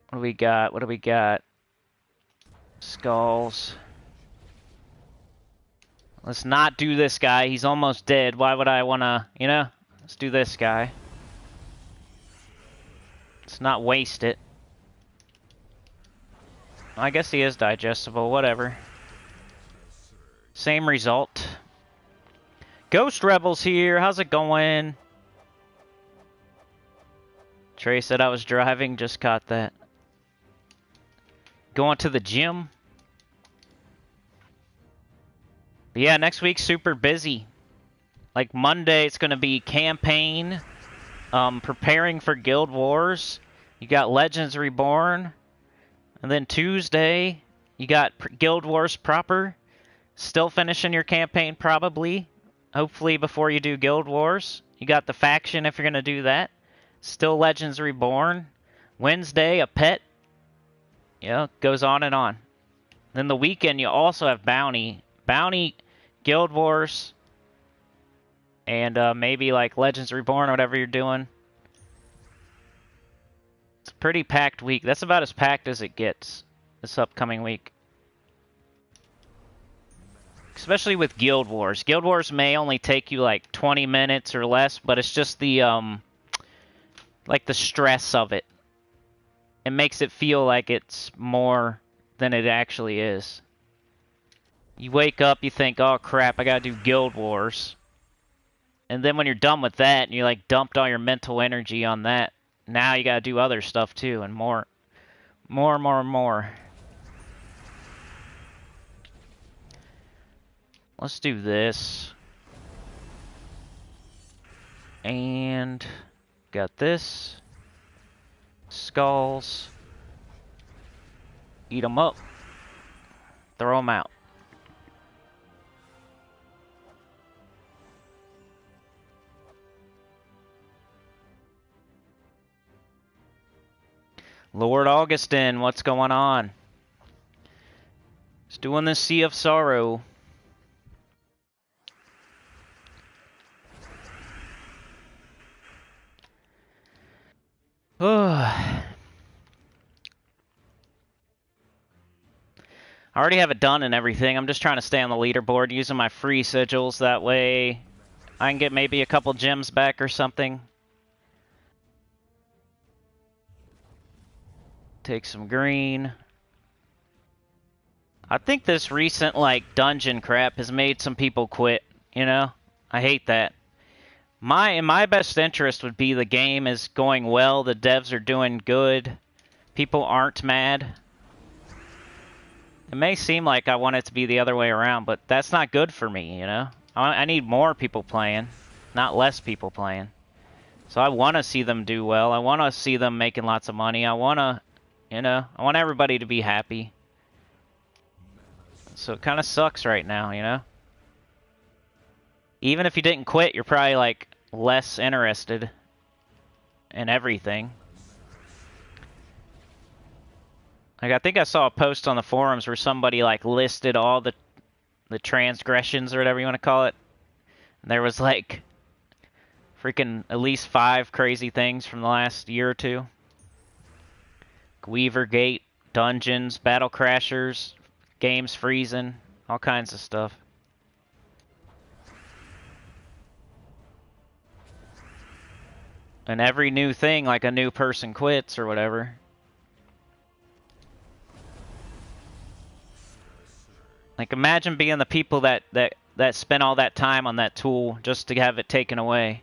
What do we got? What do we got? Skulls. Let's not do this guy. He's almost dead. Why would I want to, you know? Let's do this guy. Let's not waste it. I guess he is digestible. Whatever. Same result. Ghost Rebels here. How's it going? Trey said I was driving. Just caught that. Going to the gym. But yeah, next week's super busy. Like Monday, it's going to be campaign, preparing for Guild Wars. You got Legends Reborn. And then Tuesday, you got Guild Wars proper. Still finishing your campaign probably. Hopefully before you do Guild Wars. You got the faction if you're going to do that. Still Legends Reborn. Wednesday, a pet. Yeah, goes on and on. Then the weekend, you also have Bounty. Bounty, Guild Wars, and maybe like Legends Reborn or whatever you're doing. It's a pretty packed week. That's about as packed as it gets this upcoming week. Especially with Guild Wars. Guild Wars may only take you like 20 minutes or less, but it's just the like the stress of it. It makes it feel like it's more than it actually is. You wake up, you think, oh crap, I gotta do Guild Wars. And then when you're done with that, and you like dumped all your mental energy on that, now you gotta do other stuff too, and more. Let's do this. And got this. Skulls. Eat them up. Throw them out. Lord Augustin, what's going on? Just doing this Sea of Sorrow. I already have it done and everything. I'm just trying to stay on the leaderboard using my free sigils. That way I can get maybe a couple gems back or something. Take some green. I think this recent, like, dungeon crap has made some people quit, you know? I hate that. In my best interest would be the game is going well, the devs are doing good, people aren't mad. It may seem like I want it to be the other way around, but that's not good for me, you know? I need more people playing, not less people playing. So I want to see them do well. I want to see them making lots of money. I want to, you know, I want everybody to be happy. So it kind of sucks right now, you know? Even if you didn't quit, you're probably, like, less interested in everything. Like, I think I saw a post on the forums where somebody, like, listed all the transgressions or whatever you want to call it. And there was, like, freaking at least 5 crazy things from the last year or two. Weaver Gate, dungeons, battle crashers, games freezing, all kinds of stuff. And every new thing, like a new person quits or whatever. Like, imagine being the people that spent all that time on that tool just to have it taken away.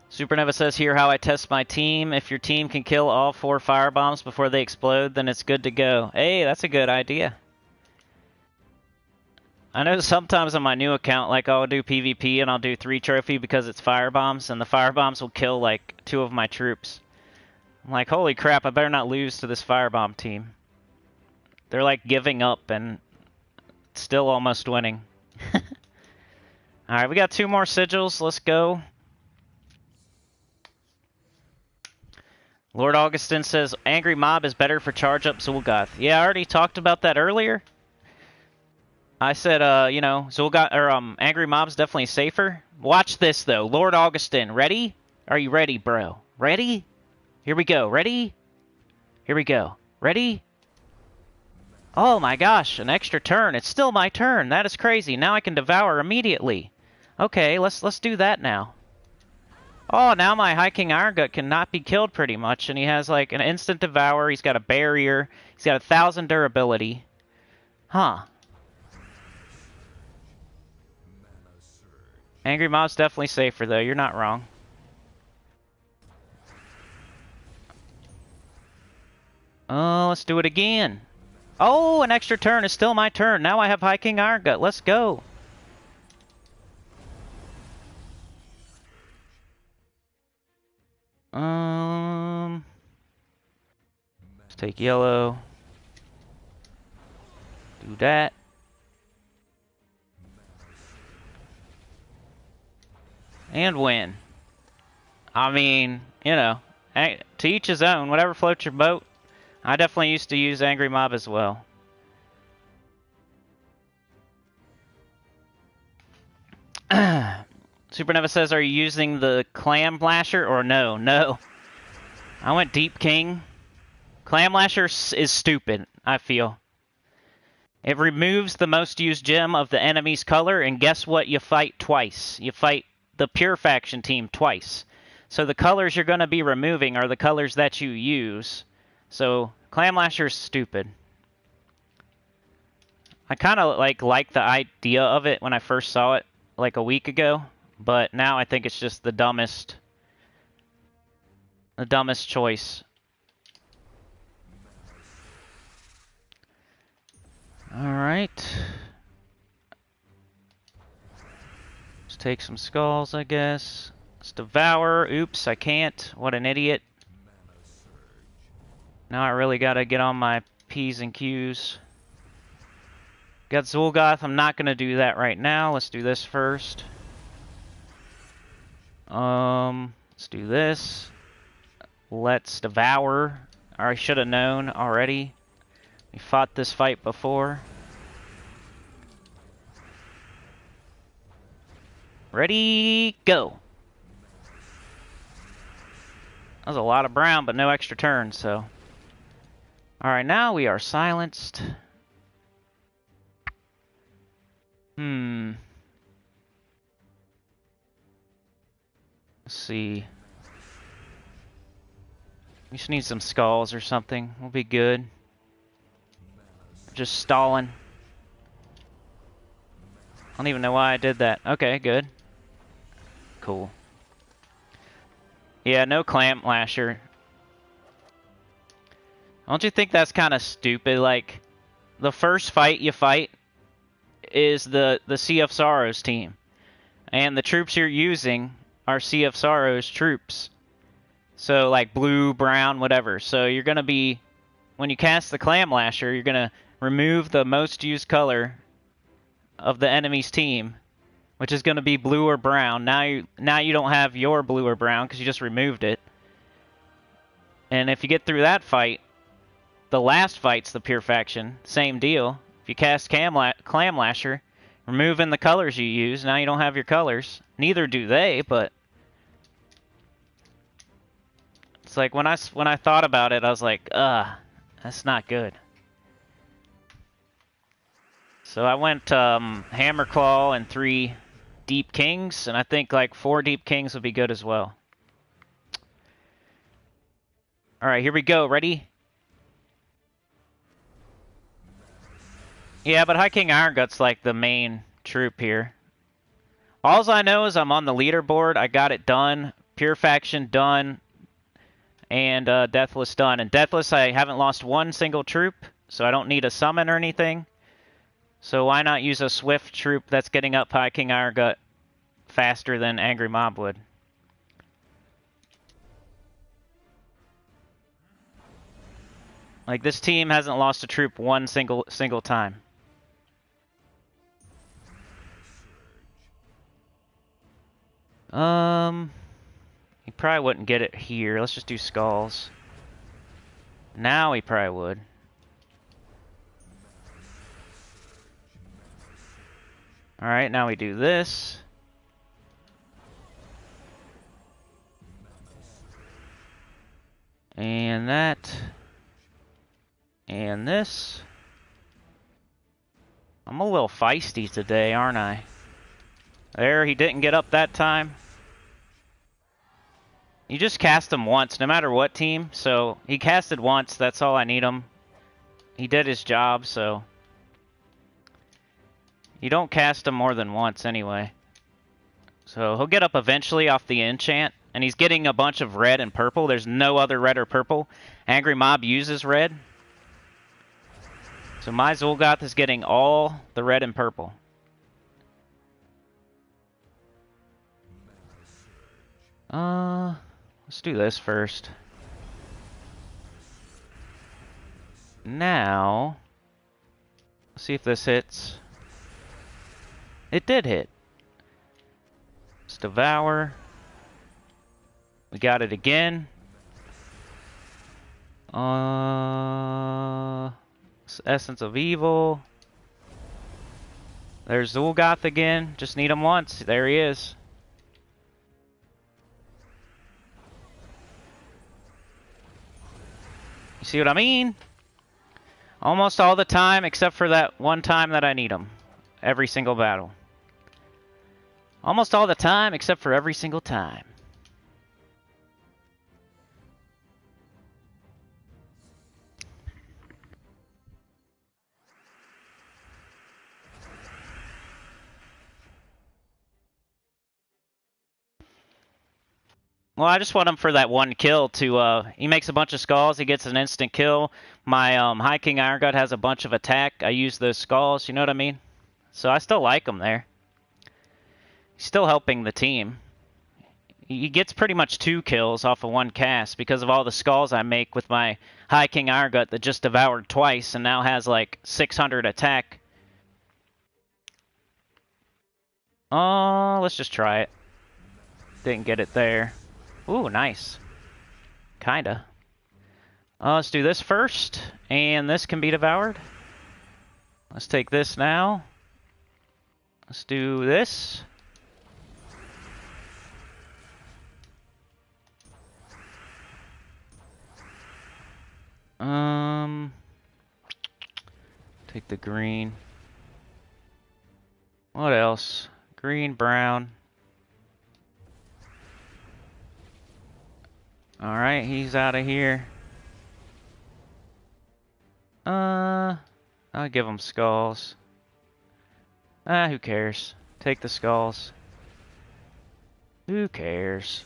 Supernova says here how I test my team. If your team can kill all 4 firebombs before they explode, then it's good to go. Hey, that's a good idea. I know sometimes on my new account, like I'll do PvP and I'll do 3 trophy because it's firebombs, and the firebombs will kill like 2 of my troops. I'm like, holy crap, I better not lose to this firebomb team. They're like giving up and still almost winning. Alright, we got 2 more sigils. Let's go. Lord Augustin says, Angry Mob is better for charge up Zul'Goth. Yeah, I already talked about that earlier. I said, you know, Zul'Goth, or, Angry Mob's definitely safer. Watch this, though. Lord Augustin, ready? Are you ready, bro? Ready? Here we go. Ready? Here we go. Ready? Oh my gosh, an extra turn. It's still my turn. That is crazy. Now I can devour immediately. Okay, let's do that now. Oh, now my High King Irongut cannot be killed pretty much, and he has like an instant devour, he's got a barrier, he's got 1,000 durability. Huh. Angry Mob's definitely safer though, you're not wrong. Oh, let's do it again. Oh, an extra turn is still my turn. Now I have High King Irongut, let's go. Let's take yellow. Do that. And win. I mean, you know, to each his own. Whatever floats your boat. I definitely used to use Angry Mob as well. Supernova says, are you using the Clam Lasher or no? No. I went Deep King. Clam Lasher is stupid, I feel. It removes the most used gem of the enemy's color, and guess what? You fight twice. You fight the Pure Faction team twice. So the colors you're going to be removing are the colors that you use. So Clam Lasher is stupid. I kind of like the idea of it when I first saw it like a week ago. But now I think it's just the dumbest choice. Alright. Let's take some skulls, I guess. Let's devour. Oops, I can't. What an idiot. Now I really gotta get on my P's and Q's. Got Zul'Goth. I'm not gonna do that right now. Let's do this first. Let's do this. Let's devour. I should have known already. We fought this fight before. Ready, go. That was a lot of brown, but no extra turns, so. Alright, now we are silenced. Let's see. We just need some skulls or something. We'll be good. Just stalling. I don't even know why I did that. Okay, good. Cool. Yeah, no Clamp Lasher. Don't you think that's kind of stupid? Like, the first fight you fight is the Sea of Sorrows team. And the troops you're using are Sea of Sorrows troops. So, like, blue, brown, whatever. So, you're going to be... When you cast the Clam Lasher, you're going to remove the most used color of the enemy's team, which is going to be blue or brown. Now you don't have your blue or brown because you just removed it. And if you get through that fight, the last fight's the Pure Faction. Same deal. If you cast Clam Lasher, removing the colors you use, now you don't have your colors. Neither do they, but... It's like, when I thought about it, I was like, that's not good. So I went Hammer Claw and 3 Deep Kings, and I think like 4 Deep Kings would be good as well. Alright, here we go. Ready? Yeah, but High King Iron Gut's like the main troop here. Alls I know is I'm on the leaderboard. I got it done. Pure Faction done. And Deathless done. And Deathless, I haven't lost one single troop, so I don't need a summon or anything. So why not use a swift troop that's getting up High King Iron Gut faster than Angry Mob would? Like, this team hasn't lost a troop one single time. He probably wouldn't get it here. Let's just do Skulls. Now he probably would. Alright, now we do this. And that. And this. I'm a little feisty today, aren't I? There, he didn't get up that time. You just cast him once, no matter what team. So, he casted once, that's all I need him. He did his job, so... You don't cast him more than once anyway. So, he'll get up eventually off the enchant. And he's getting a bunch of red and purple. There's no other red or purple. Angry Mob uses red. So my Zul'Goth is getting all the red and purple. Let's do this first. Now, let's see if this hits. It did hit. Let's devour. We got it again. Essence of Evil. There's Zul'Goth again. Just need him once. There he is. You see what I mean? Almost all the time, except for that one time that I need him. Every single battle. Almost all the time, except for every single time. Well, I just want him for that one kill to, he makes a bunch of skulls, he gets an instant kill. My, High King Iron Gut has a bunch of attack. I use those skulls, you know what I mean? So I still like him there. He's still helping the team. He gets pretty much 2 kills off of 1 cast because of all the skulls I make with my High King Iron Gut that just devoured twice and now has like 600 attack. Oh, let's just try it. Didn't get it there. Ooh, nice. Kinda. Let's do this first, and this can be devoured. Let's take this now. Let's do this. Take the green. What else? Green, brown. Alright, he's out of here. I'll give him skulls. Who cares? Take the skulls. Who cares?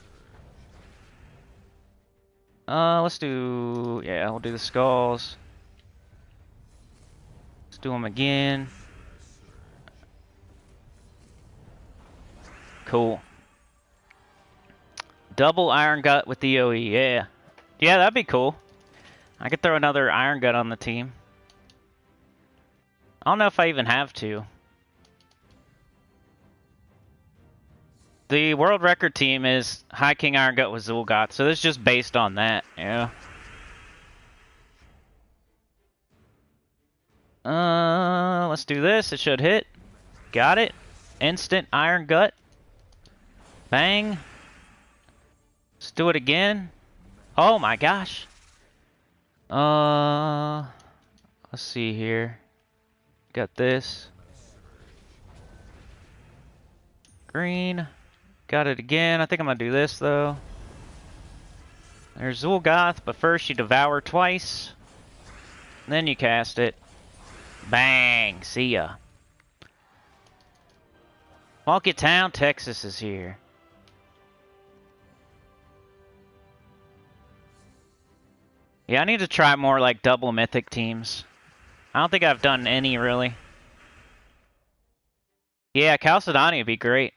Let's do... Yeah, we'll do the skulls. Let's do them again. Cool. Double Iron Gut with the OE, yeah. Yeah, that'd be cool. I could throw another Iron Gut on the team. I don't know if I even have to. The world record team is High King Iron Gut with Zul'Goth, so this is just based on that, yeah. Let's do this. It should hit. Got it. Instant Iron Gut. Bang. Let's do it again. Oh my gosh. Let's see here. Got this. Green. Got it again. I think I'm gonna do this though. There's Zul'Goth, but first you devour twice. Then you cast it. Bang! See ya. Market Town, Texas is here. Yeah, I need to try more like double mythic teams. I don't think I've done any really. Yeah, Chalcedony would be great.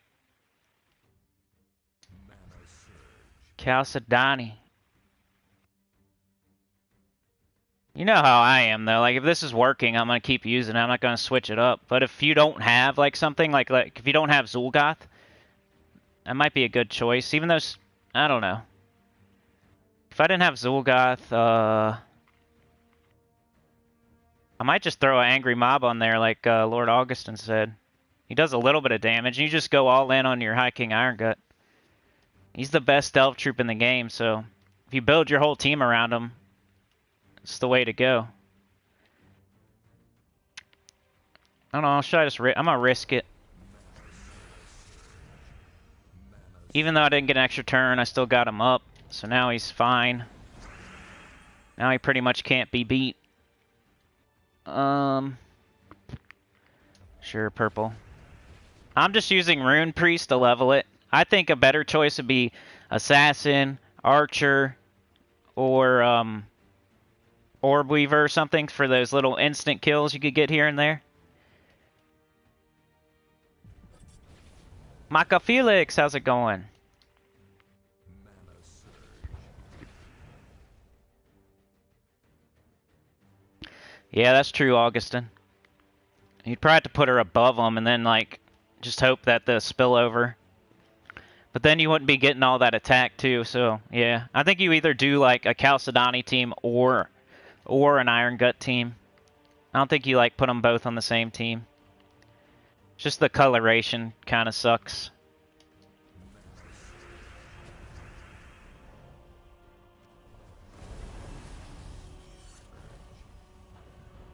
Chalcedony. You know how I am though. Like if this is working, I'm gonna keep using it. I'm not gonna switch it up. But if you don't have like something like if you don't have Zul'Goth, that might be a good choice. Even though I don't know. If I didn't have Zul'Goth, I might just throw an angry mob on there, like Lord Augustin said. He does a little bit of damage. You just go all in on your High King Iron Gut. He's the best elf troop in the game, so if you build your whole team around him, it's the way to go. I don't know, should I just I'm gonna risk it. Even though I didn't get an extra turn, I still got him up, so now he's fine. Now he pretty much can't be beat. Sure, purple. I'm just using Rune Priest to level it. I think a better choice would be Assassin, Archer, or Orb Weaver or something for those little instant kills you could get here and there. Maka Felix, how's it going? Yeah, that's true, Augustin. You'd probably have to put her above them and then, like, just hope that the spillover. But then you wouldn't be getting all that attack, too, so, yeah. I think you either do, like, a Chalcedony team or an Iron Gut team. I don't think you, like, put them both on the same team. Just the coloration kind of sucks.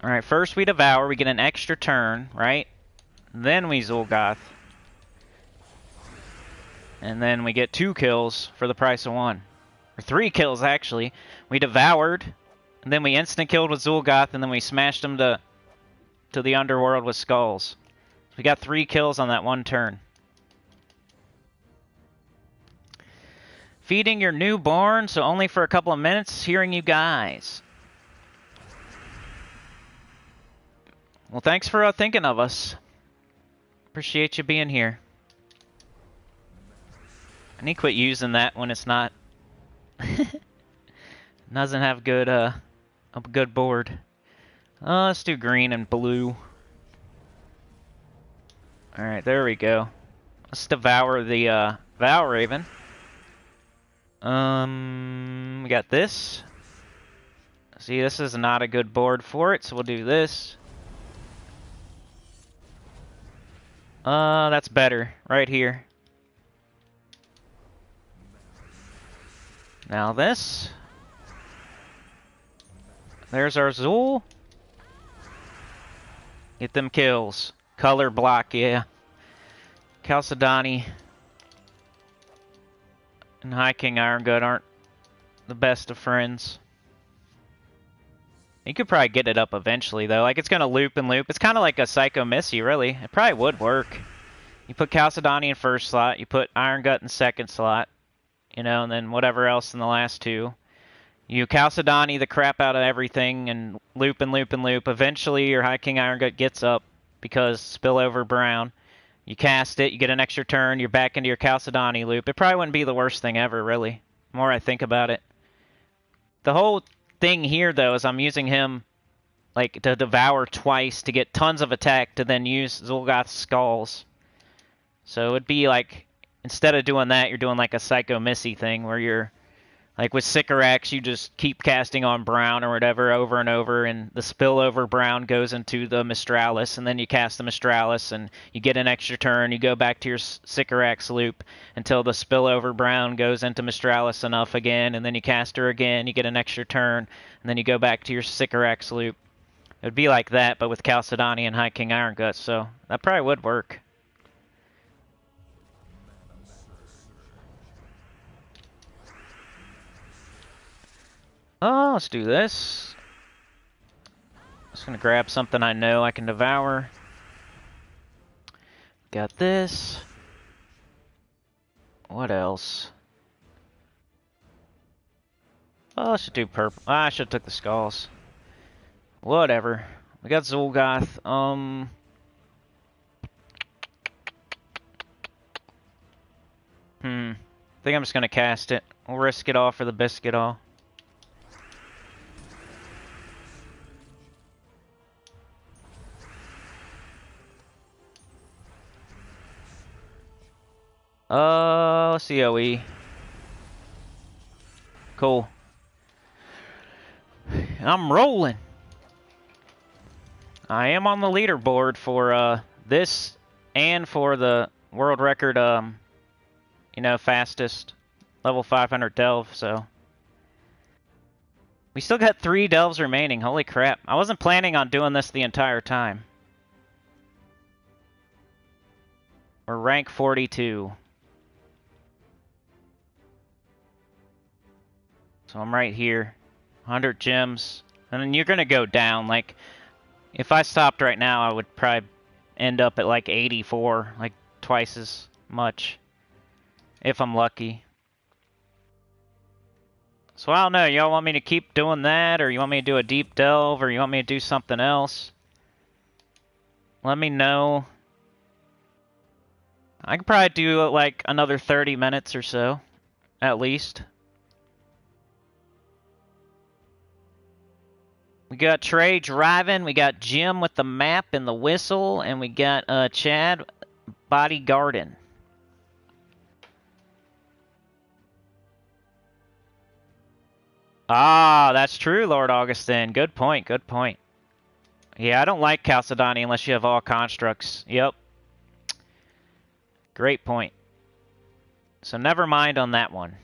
Alright, first we devour, we get an extra turn, right? Then we Zul'Goth. And then we get 2 kills for the price of 1. Or 3 kills, actually. We devoured, and then we instant killed with Zul'Goth, and then we smashed him to the underworld with skulls. We got 3 kills on that 1 turn. Feeding your newborn, so only for a couple of minutes, hearing you guys. Well, thanks for thinking of us. Appreciate you being here. I need to quit using that when it's not. Doesn't have good a good board. Let's do green and blue. Alright, there we go. Let's devour the Vow Raven. We got this. See, this is not a good board for it, so we'll do this. That's better, right here. Now this. There's our Zul. Get them kills. Color block, yeah. Chalcedony and High King Iron Gut aren't the best of friends. You could probably get it up eventually, though. Like, it's going to loop and loop. It's kind of like a Psycho Missy, really. It probably would work. You put Chalcedony in first slot. You put Iron Gut in second slot. You know, and then whatever else in the last 2. You Chalcedony the crap out of everything and loop and loop and loop. Eventually, your High King Iron Gut gets up because spillover brown. You cast it. You get an extra turn. You're back into your Chalcedony loop. It probably wouldn't be the worst thing ever, really. The more I think about it. The whole thing here, though, is I'm using him like to devour twice to get tons of attack to then use Zul'Goth's skulls. So it'd be like, instead of doing that, you're doing like a Psycho Missy thing where you're like with Sycorax, you just keep casting on brown or whatever over and over, and the spillover brown goes into the Mistralis, and then you cast the Mistralis and you get an extra turn. You go back to your Sycorax loop until the spillover brown goes into Mistralis enough again, and then you cast her again, you get an extra turn, and then you go back to your Sycorax loop. It would be like that, but with Chalcedony and High King Iron Gut, so that probably would work. Oh, let's do this. Just gonna grab something I know I can devour. Got this. What else? Oh, I should do purple. Ah, I should have took the skulls. Whatever. We got Zul'Goth. I think I'm just gonna cast it. We'll risk it all for the biscuit all. Let's see OE. Cool. I'm rolling. I am on the leaderboard for this and for the world record, you know, fastest level 500 delve, so. We still got 3 delves remaining, holy crap. I wasn't planning on doing this the entire time. We're rank 42. So I'm right here. 100 gems. And then you're gonna go down, like, if I stopped right now, I would probably end up at like 84, like twice as much. If I'm lucky. So I don't know, y'all want me to keep doing that, or you want me to do a deep delve, or you want me to do something else? Let me know. I could probably do like another 30 minutes or so, at least. We got Trey driving, we got Jim with the map and the whistle, and we got Chad bodyguarding. Ah, that's true, Lord Augustin. Good point, good point. Yeah, I don't like Chalcedony unless you have all constructs. Yep. Great point. So never mind on that one.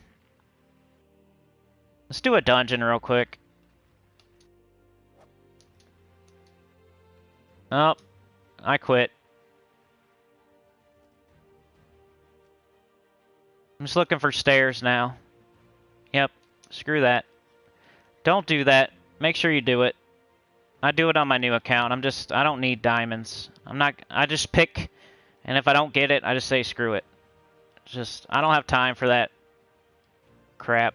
Let's do a dungeon real quick. Oh, I quit. I'm just looking for stairs now. Yep, screw that. Don't do that. Make sure you do it. I do it on my new account. I don't need diamonds. I just pick, and if I don't get it, I just say screw it. I don't have time for that crap.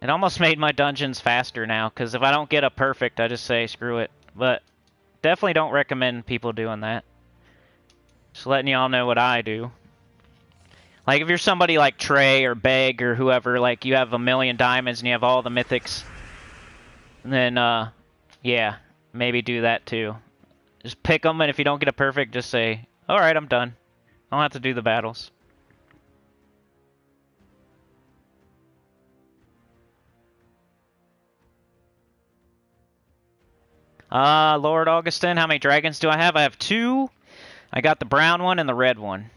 It almost made my dungeons faster now, because if I don't get a perfect, I just say screw it. But definitely don't recommend people doing that. Just letting y'all know what I do. Like, if you're somebody like Trey or Beg or whoever, like, you have 1,000,000 diamonds and you have all the mythics, then, yeah, maybe do that too. Just pick them, and if you don't get a perfect, just say, alright, I'm done. I don't have to do the battles. Lord Augustin, how many dragons do I have? I have 2. I got the brown one and the red one.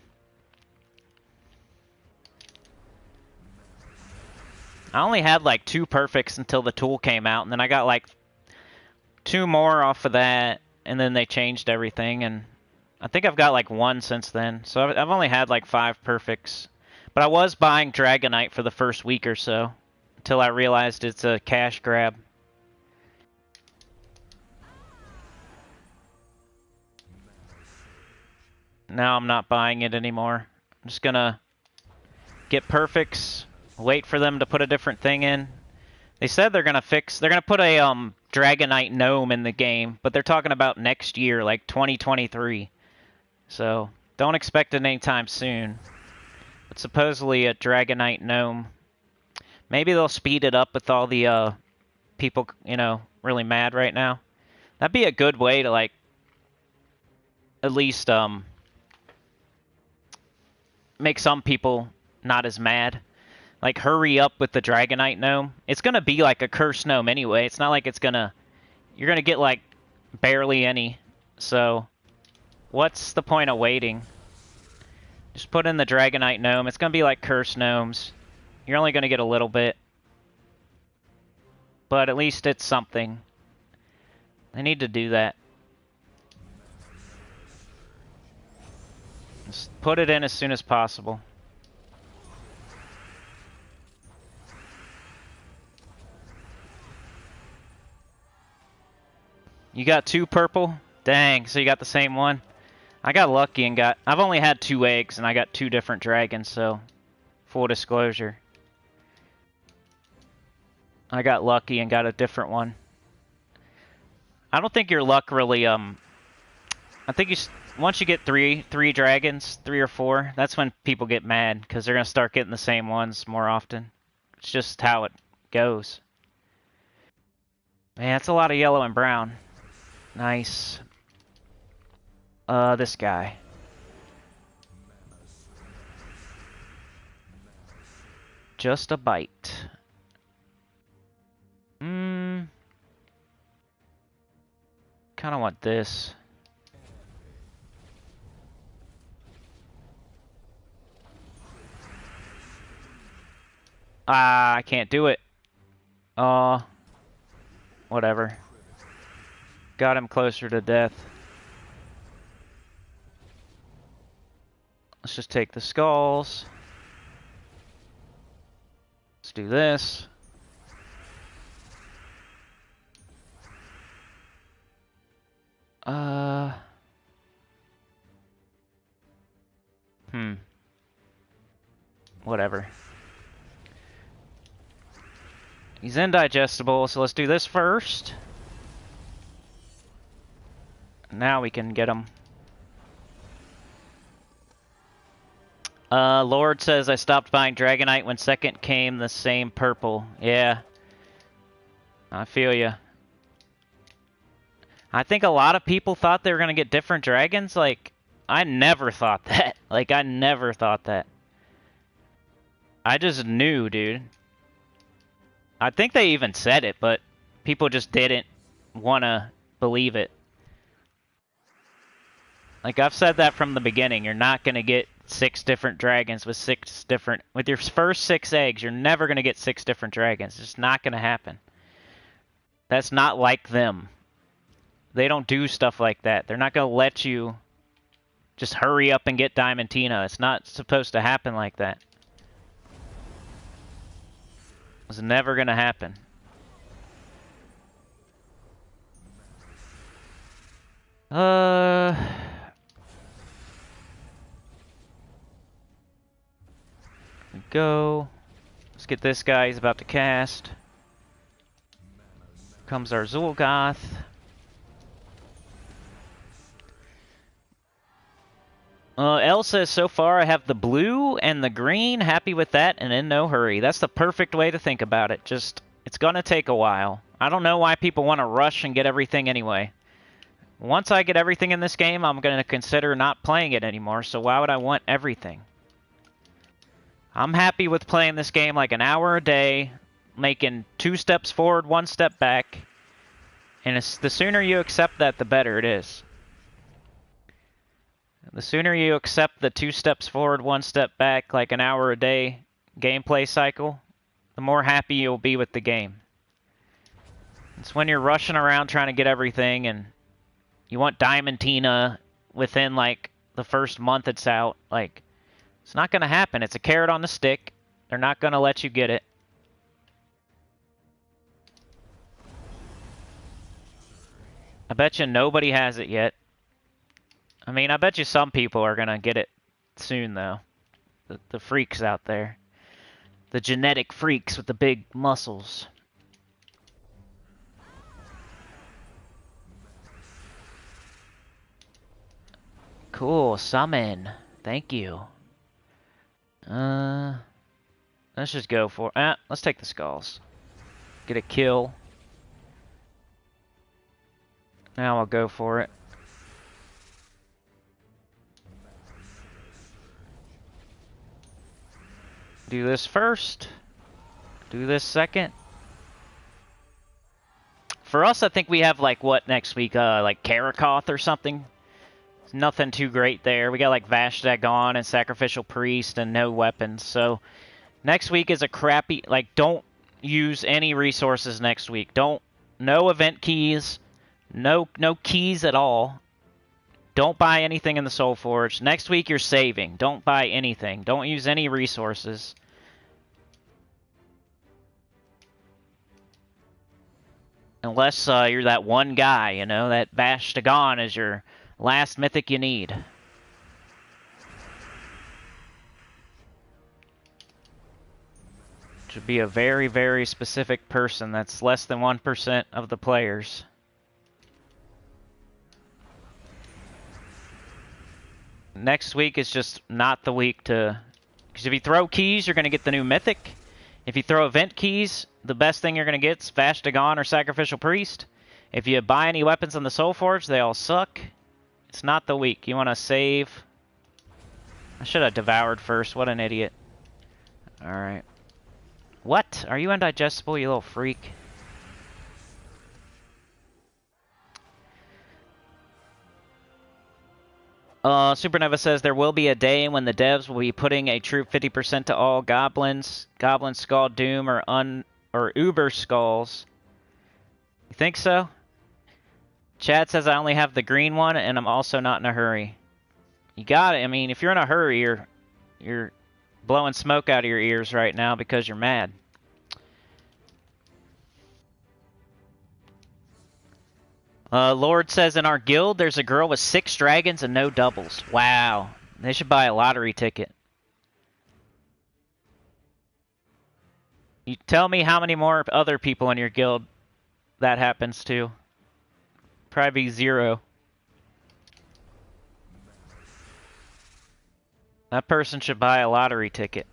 I only had like 2 perfects until the tool came out, and then I got like 2 more off of that, and then they changed everything, and I think I've got like 1 since then. So I've only had like 5 perfects. But I was buying Dragonite for the first week or so, until I realized it's a cash grab. Now I'm not buying it anymore. I'm just gonna get perfects, wait for them to put a different thing in. They said they're gonna put a Dragonite gnome in the game, but they're talking about next year, like 2023. So don't expect it anytime soon. But supposedly a Dragonite gnome. Maybe they'll speed it up with all the people, you know, really mad right now. That'd be a good way to, like, at least make some people not as mad. Like, hurry up with the Dragonite gnome. It's gonna be like a cursed gnome anyway. It's not like you're gonna get like barely any. So what's the point of waiting? Just put in the Dragonite gnome. It's gonna be like cursed gnomes. You're only gonna get a little bit. But at least it's something. They need to do that. Just put it in as soon as possible. You got 2 purple? Dang, so you got the same one? I got lucky and got... I've only had 2 eggs and I got 2 different dragons, so... Full disclosure. I got lucky and got a different one. I don't think your luck really, I think you... Once you get 3 dragons, 3 or 4, that's when people get mad, because they're going to start getting the same ones more often. It's just how it goes. Man, that's a lot of yellow and brown. Nice. This guy. Just a bite. Kinda want this. I can't do it. Whatever. Got him closer to death. Let's just take the skulls. Let's do this. Whatever. He's indigestible, so let's do this first. Now we can get him. Lord says, I stopped buying Dragonite when second came the same purple. Yeah. I feel ya. I think a lot of people thought they were going to get different dragons. Like, I never thought that. Like, I never thought that. I just knew, dude. I think they even said it, but people just didn't want to believe it. Like, I've said that from the beginning. You're not going to get 6 different dragons with 6 different... With your first 6 eggs, you're never going to get 6 different dragons. It's just not going to happen. That's not like them. They don't do stuff like that. They're not going to let you just hurry up and get Diamantina. It's not supposed to happen like that. It's never going to happen. Go. Let's get this guy. He's about to cast. Comes our Zul'Goth. Elle says, so far I have the blue and the green. Happy with that and in no hurry. That's the perfect way to think about it. Just, it's going to take a while. I don't know why people want to rush and get everything anyway. Once I get everything in this game, I'm going to consider not playing it anymore. So why would I want everything? I'm happy with playing this game like an hour a day, making 2 steps forward, 1 step back. And it's, the sooner you accept that, the better it is. The sooner you accept the 2 steps forward, 1 step back, like an hour a day gameplay cycle, the more happy you'll be with the game. It's when you're rushing around trying to get everything and you want Diamantina within like the first month it's out. Like, it's not going to happen. It's a carrot on the stick. They're not going to let you get it. I bet you nobody has it yet. I mean, I bet you some people are going to get it soon, though. The freaks out there. The genetic freaks with the big muscles. Cool, summon. Thank you. Let's just go for... let's take the skulls. Get a kill. Now I'll go for it. Do this first. Do this second. For us, I think we have, like, what next week? Like, Karakoth or something? Nothing too great there. We got, like, Vashtagon and Sacrificial Priest and no weapons. So, next week is a crappy... Like, don't use any resources next week. No event keys. No keys at all. Don't buy anything in the Soul Forge. Next week, you're saving. Don't buy anything. Don't use any resources. Unless you're that one guy, you know, that Vash Dagon is your last mythic you need. Should be a very, very specific person that's less than 1% of the players. Next week is just not the week to... Because if you throw keys, you're going to get the new mythic. If you throw event keys, the best thing you're going to get is Vash Dagon or Sacrificial Priest. If you buy any weapons on the Soul Forge, they all suck. It's not the week. You want to save... I should have devoured first. What an idiot. Alright. What? Are you indigestible, you little freak? Supernova says there will be a day when the devs will be putting a troop 50% to all goblins, Goblin Skull Doom, or Uber Skulls. You think so? Chad says I only have the green one, and I'm also not in a hurry. You got it. I mean, if you're in a hurry, you're blowing smoke out of your ears right now because you're mad. Lord says in our guild there's a girl with 6 dragons and no doubles. Wow. They should buy a lottery ticket. You tell me how many more other people in your guild that happens to. Probably 0. That person should buy a lottery ticket.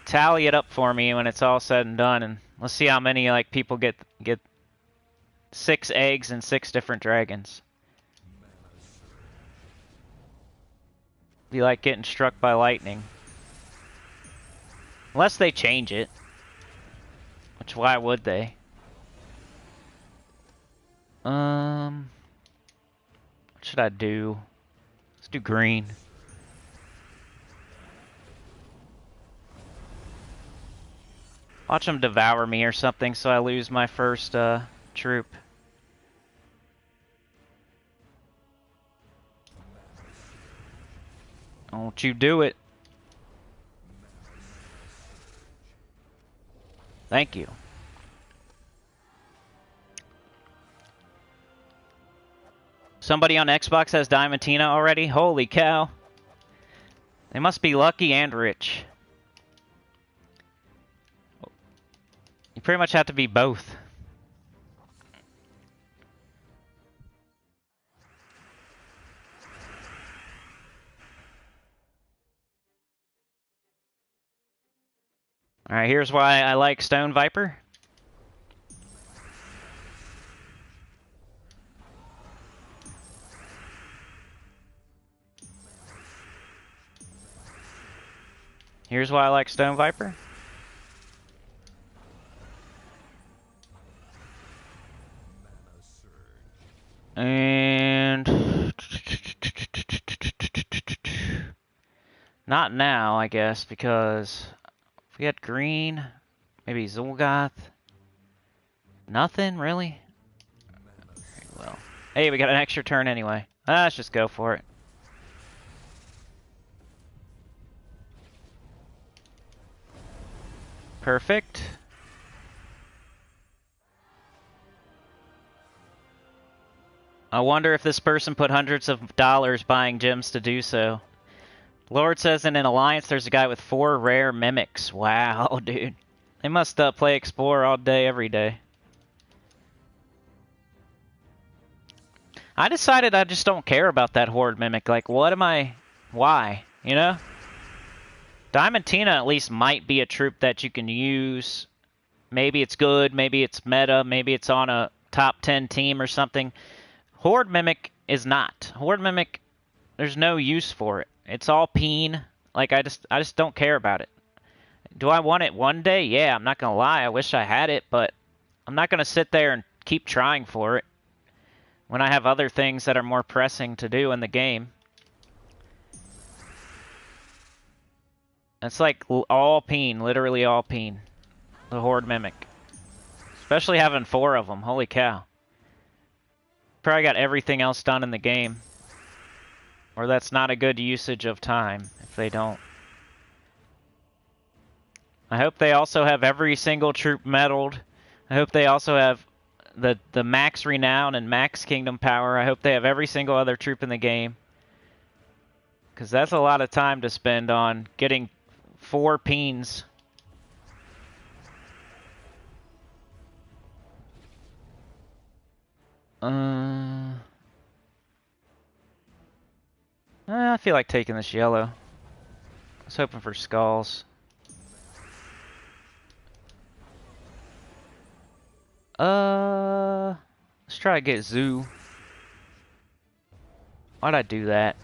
Tally it up for me when it's all said and done, and let's see how many like people get 6 eggs and 6 different dragons. Be like getting struck by lightning. Unless they change it. Which, why would they? What should I do? Let's do green. Watch them devour me or something so I lose my first troop. Don't you do it. Thank you. Somebody on Xbox has Diamantina already? Holy cow. They must be lucky and rich. You pretty much have to be both. Alright, here's why I like Stone Viper. Here's why I like Stone Viper. And not now, I guess, because if we had green, maybe Zul'Goth. Nothing, really? Well, hey, we got an extra turn anyway. Let's just go for it. Perfect. I wonder if this person put hundreds of dollars buying gems to do so. Lord says in an alliance there's a guy with 4 rare mimics. Wow, dude. They must play Explorer all day, every day. I decided I just don't care about that Horde mimic. Like, what am I... Why? You know? Diamantina at least might be a troop that you can use. Maybe it's good, maybe it's meta, maybe it's on a top 10 team or something. Horde Mimic is not. Horde Mimic, there's no use for it. It's all peen. Like, I just don't care about it. Do I want it one day? Yeah, I'm not gonna lie. I wish I had it, but I'm not gonna sit there and keep trying for it when I have other things that are more pressing to do in the game. It's like all peen, literally all peen. The Horde Mimic. Especially having 4 of them. Holy cow. Probably got everything else done in the game. Or that's not a good usage of time if they don't. I hope they also have every single troop medaled. I hope they also have the max renown and max kingdom power. I hope they have every single other troop in the game. Because that's a lot of time to spend on getting 4 peens. I feel like taking this yellow. I was hoping for skulls. Let's try to get Zoo. Why'd I do that?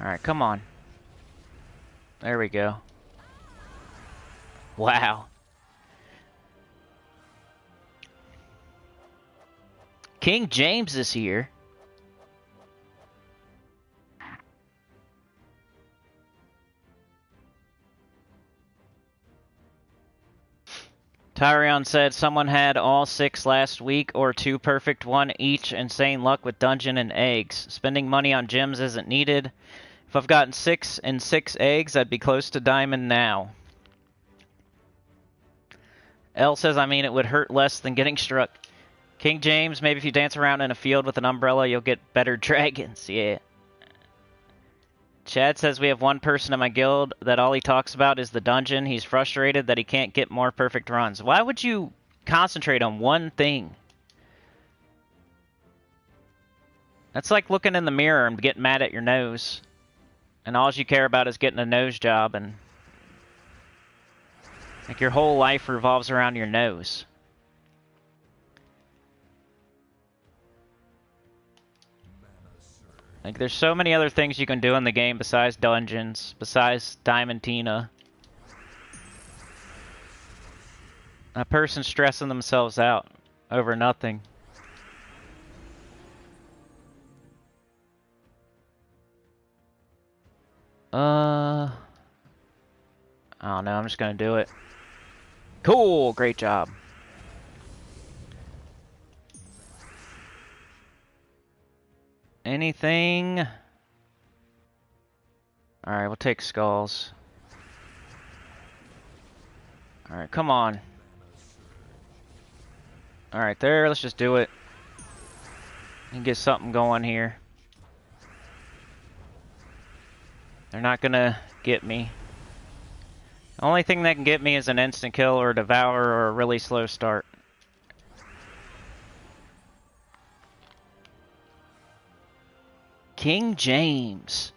Alright, come on. There we go. Wow. King James is here. Tyrion said someone had all 6 last week or 2 perfect 1 each. Insane luck with dungeon and eggs. Spending money on gems isn't needed. If I've gotten 6 and 6 eggs, I'd be close to diamond now. L says, I mean, it would hurt less than getting struck. King James, maybe if you dance around in a field with an umbrella, you'll get better dragons. Yeah. Chad says we have one person in my guild that all he talks about is the dungeon. He's frustrated that he can't get more perfect runs. Why would you concentrate on one thing? That's like looking in the mirror and getting mad at your nose. And all you care about is getting a nose job, and like your whole life revolves around your nose. Like, there's so many other things you can do in the game besides dungeons, besides Diamantina. A person stressing themselves out over nothing. I don't know, I'm just gonna do it. Cool, great job. Anything? Alright, we'll take skulls. Alright, come on. Alright, there, let's just do it. And get something going here. They're not gonna get me. The only thing that can get me is an instant kill or a devour or a really slow start. King James.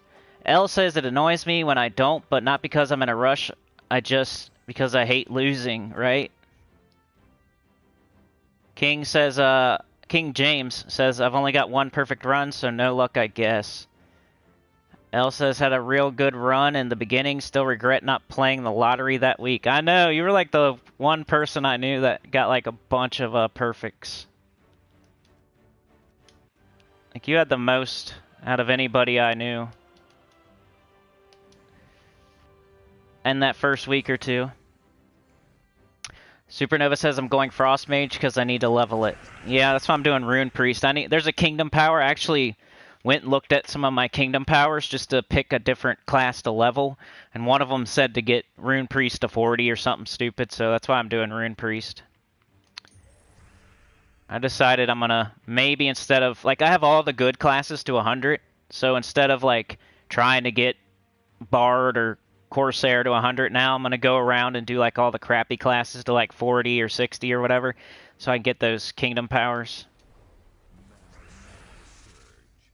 L says it annoys me when I don't, but not because I'm in a rush. Because I hate losing, right? King James says I've only got 1 perfect run, so no luck, I guess. L says had a real good run in the beginning, still regret not playing the lottery that week. I know, you were like the one person I knew that got like a bunch of perfects. Like, you had the most out of anybody I knew. And that first week or two. Supernova says I'm going Frost Mage because I need to level it. Yeah, that's why I'm doing Rune Priest. There's a Kingdom Power. I actually went and looked at some of my Kingdom Powers just to pick a different class to level. And one of them said to get Rune Priest to 40 or something stupid, so that's why I'm doing Rune Priest. I decided I'm gonna, maybe instead of, like, I have all the good classes to 100, so instead of, like, trying to get Bard or Corsair to 100 now, I'm gonna go around and do, like, all the crappy classes to, like, 40 or 60 or whatever, so I can get those Kingdom Powers.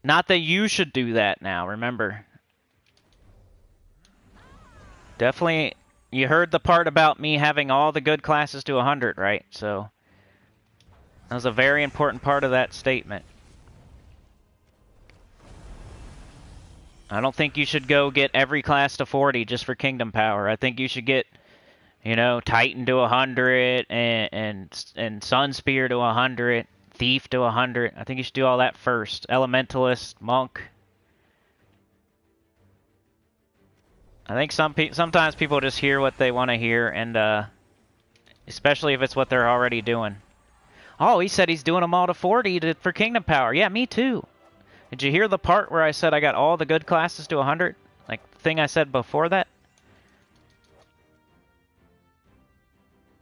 Not that you should do that now, remember. Definitely, you heard the part about me having all the good classes to 100, right? So that was a very important part of that statement. I don't think you should go get every class to 40 just for Kingdom Power. I think you should get, you know, Titan to 100 and Sunspear to 100, Thief to 100. I think you should do all that first. Elementalist, Monk. I think sometimes people just hear what they want to hear, and especially if it's what they're already doing. Oh, he said he's doing them all to 40 for Kingdom Power. Yeah, me too. Did you hear the part where I said I got all the good classes to 100? Like the thing I said before that?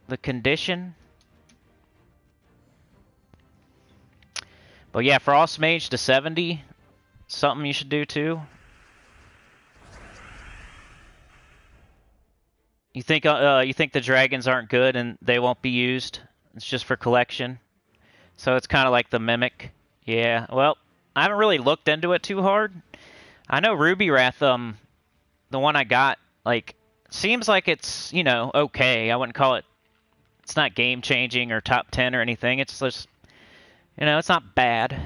The condition? But yeah, Frost Mage to 70, something you should do too. You think the dragons aren't good and they won't be used? It's just for collection. So it's kind of like the mimic. Yeah. Well, I haven't really looked into it too hard. I know Ruby Wrath, the one I got, like, seems like it's, you know, okay. I wouldn't call it. It's not game changing or top 10 or anything. It's just, you know, it's not bad.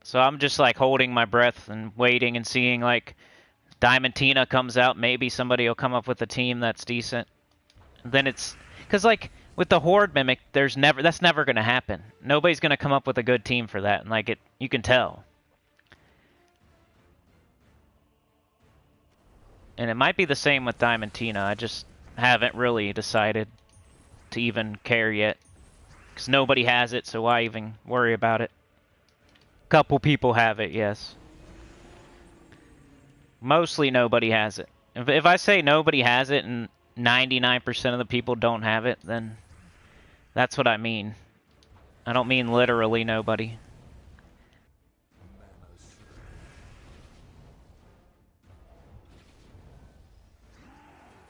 So I'm just like holding my breath and waiting and seeing, like, Diamantina comes out, maybe somebody will come up with a team that's decent. Then it's because like with the Horde Mimic, that's never gonna happen. Nobody's gonna come up with a good team for that, and like you can tell. And it might be the same with Diamantina. I just haven't really decided to even care yet, because nobody has it. So why even worry about it? A couple people have it, yes. Mostly nobody has it. If I say nobody has it and 99% of the people don't have it, then that's what I mean. I don't mean literally nobody.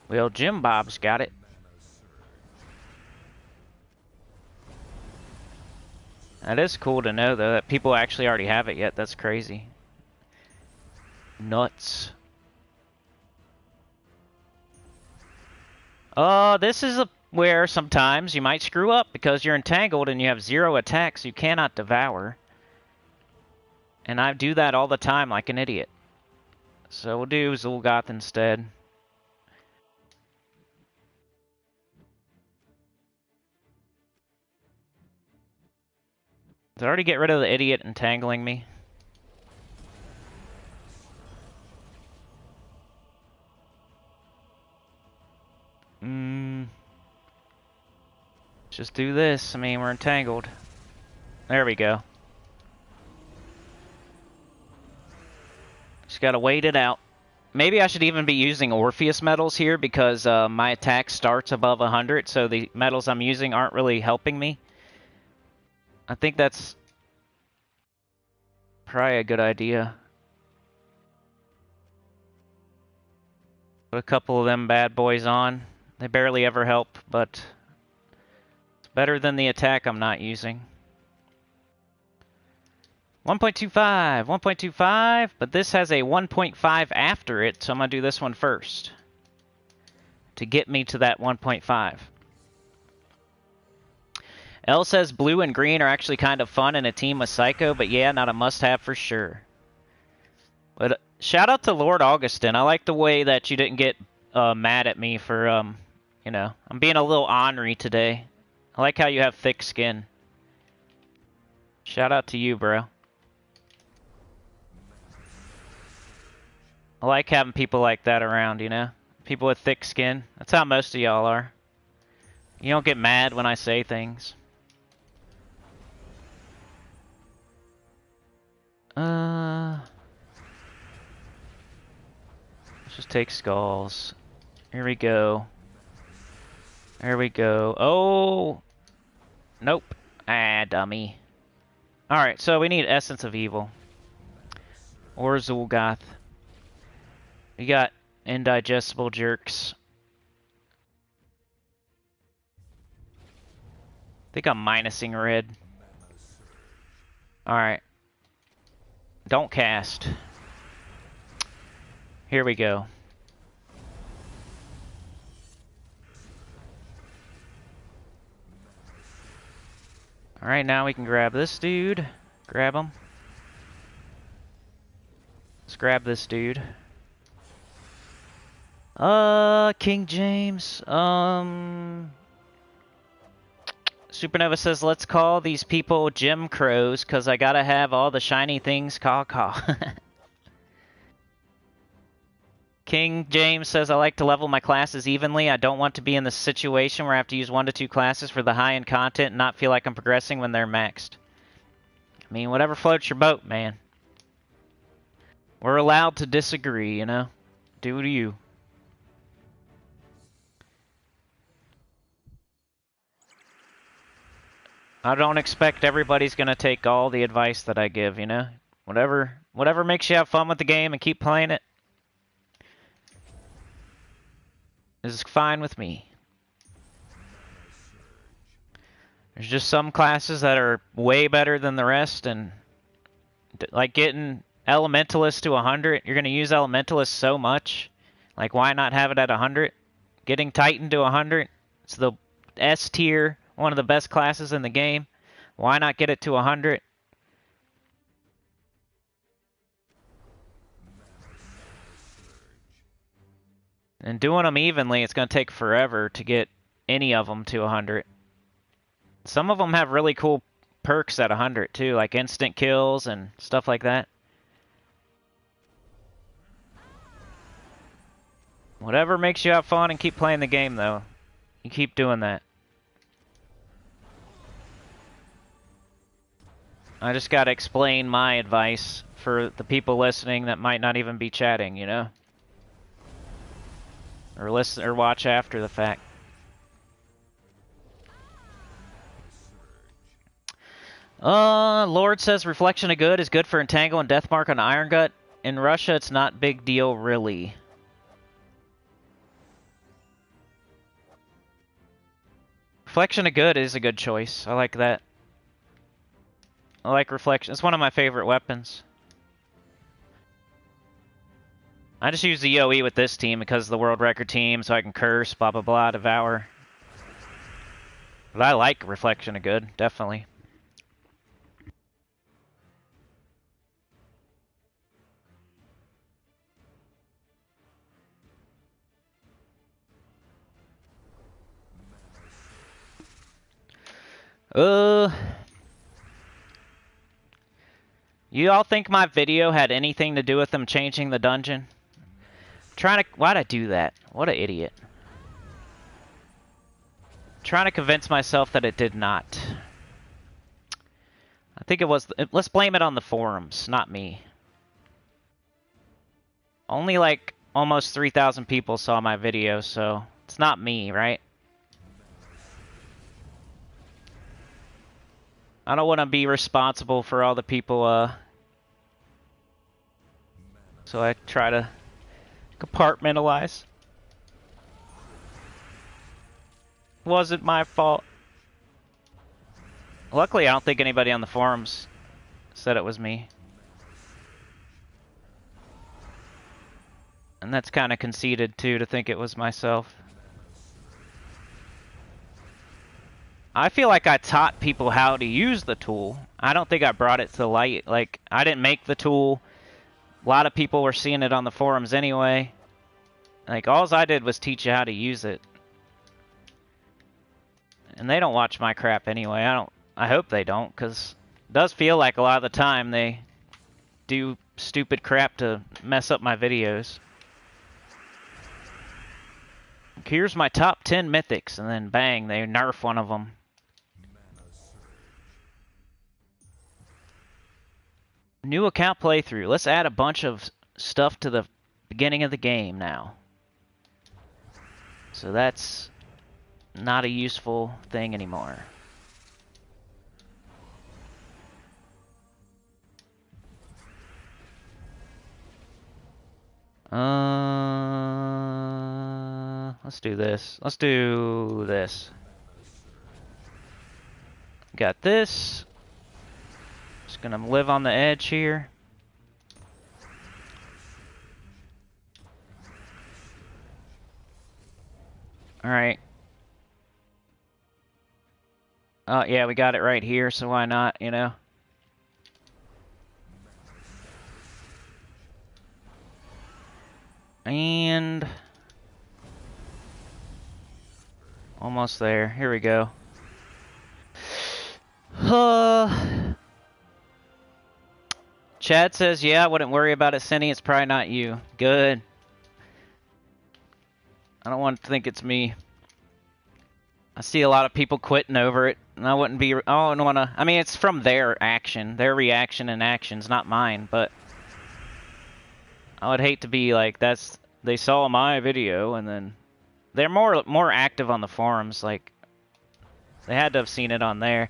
Well, Jim Bob's got it. That is cool to know, though, that people actually already have it yet. That's crazy. Nuts. This is where sometimes you might screw up because you're entangled and you have 0 attacks. You cannot devour. And I do that all the time like an idiot. So we'll do Zul'Goth instead. Did I already get rid of the idiot entangling me? Let's just do this. I mean, we're entangled. There we go. Just gotta wait it out. Maybe I should even be using Orpheus medals here because my attack starts above 100, so the medals I'm using aren't really helping me. I think that's probably a good idea. Put a couple of them bad boys on. They barely ever help, but it's better than the attack I'm not using. 1.25, 1.25, but this has a 1.5 after it, so I'm going to do this one first to get me to that 1.5. L says blue and green are actually kind of fun in a team with Psycho, but yeah, not a must-have for sure. But shout out to Lord Augustin. I like the way that you didn't get mad at me for, you know, I'm being a little ornery today. I like how you have thick skin. Shout out to you, bro. I like having people like that around, you know? People with thick skin. That's how most of y'all are. You don't get mad when I say things. Let's just take skulls. Here we go. There we go. Oh! Nope. Ah, dummy. Alright, so we need Essence of Evil. Or Zul'Goth. We got Indigestible Jerks. I think I'm minusing red. Alright. Don't cast. Here we go. Alright, now we can grab this dude. Grab him. Let's grab this dude. King James. Supernova says, let's call these people Jim Crows, because I gotta have all the shiny things caw-caw. King James says, I like to level my classes evenly. I don't want to be in the situation where I have to use 1 to 2 classes for the high-end content and not feel like I'm progressing when they're maxed. I mean, whatever floats your boat, man. We're allowed to disagree, you know? Do to you. I don't expect everybody's gonna take all the advice that I give, you know? Whatever makes you have fun with the game and keep playing it is fine with me. There's just some classes that are way better than the rest, and like getting Elementalist to 100, you're gonna use Elementalist so much. Like, why not have it at 100? Getting Titan to 100, it's the S tier, one of the best classes in the game. Why not get it to 100? And doing them evenly, it's going to take forever to get any of them to 100. Some of them have really cool perks at 100 too, like instant kills and stuff like that. Whatever makes you have fun and keep playing the game, though. You keep doing that. I just gotta explain my advice for the people listening that might not even be chatting, you know? Or listen or watch after the fact. Lord says Reflection of Good is good for Entangle and Deathmark on Iron Gut. In Russia, it's not big deal, really. Reflection of Good is a good choice. I like that. I like Reflection. It's one of my favorite weapons. I just use the OE with this team because of the world record team, so I can curse, blah, blah, blah, devour. But I like Reflection of Good, definitely. You all think my video had anything to do with them changing the dungeon? Why'd I do that? What an idiot. Trying to convince myself that it did not. I think it was... Let's blame it on the forums, not me. Only like almost 3,000 people saw my video, so it's not me, right? I don't want to be responsible for all the people, so I try to compartmentalize. Wasn't my fault. Luckily, I don't think anybody on the forums said it was me. And that's kind of conceited, too, to think it was myself. I feel like I taught people how to use the tool. I don't think I brought it to light. Like, I didn't make the tool. A lot of people were seeing it on the forums anyway. Like, all I did was teach you how to use it. And they don't watch my crap anyway. I hope they don't, because it does feel like a lot of the time they do stupid crap to mess up my videos. Here's my top 10 mythics, and then bang, they nerf one of them. New account playthrough. Let's add a bunch of stuff to the beginning of the game now. So that's not a useful thing anymore. Let's do this. Let's do this. Got this. Just gonna live on the edge here. Alright. Oh, yeah, we got it right here, so why not, you know? And... almost there. Here we go. Chad says, yeah, I wouldn't worry about it, Cindy. It's probably not you. Good. I don't want to think it's me. I see a lot of people quitting over it. And I wouldn't be. I wouldn't want to. I mean, it's from their action, their reaction and actions, not mine. But I would hate to be like, that's, they saw my video and then they're more active on the forums. Like, they had to have seen it on there.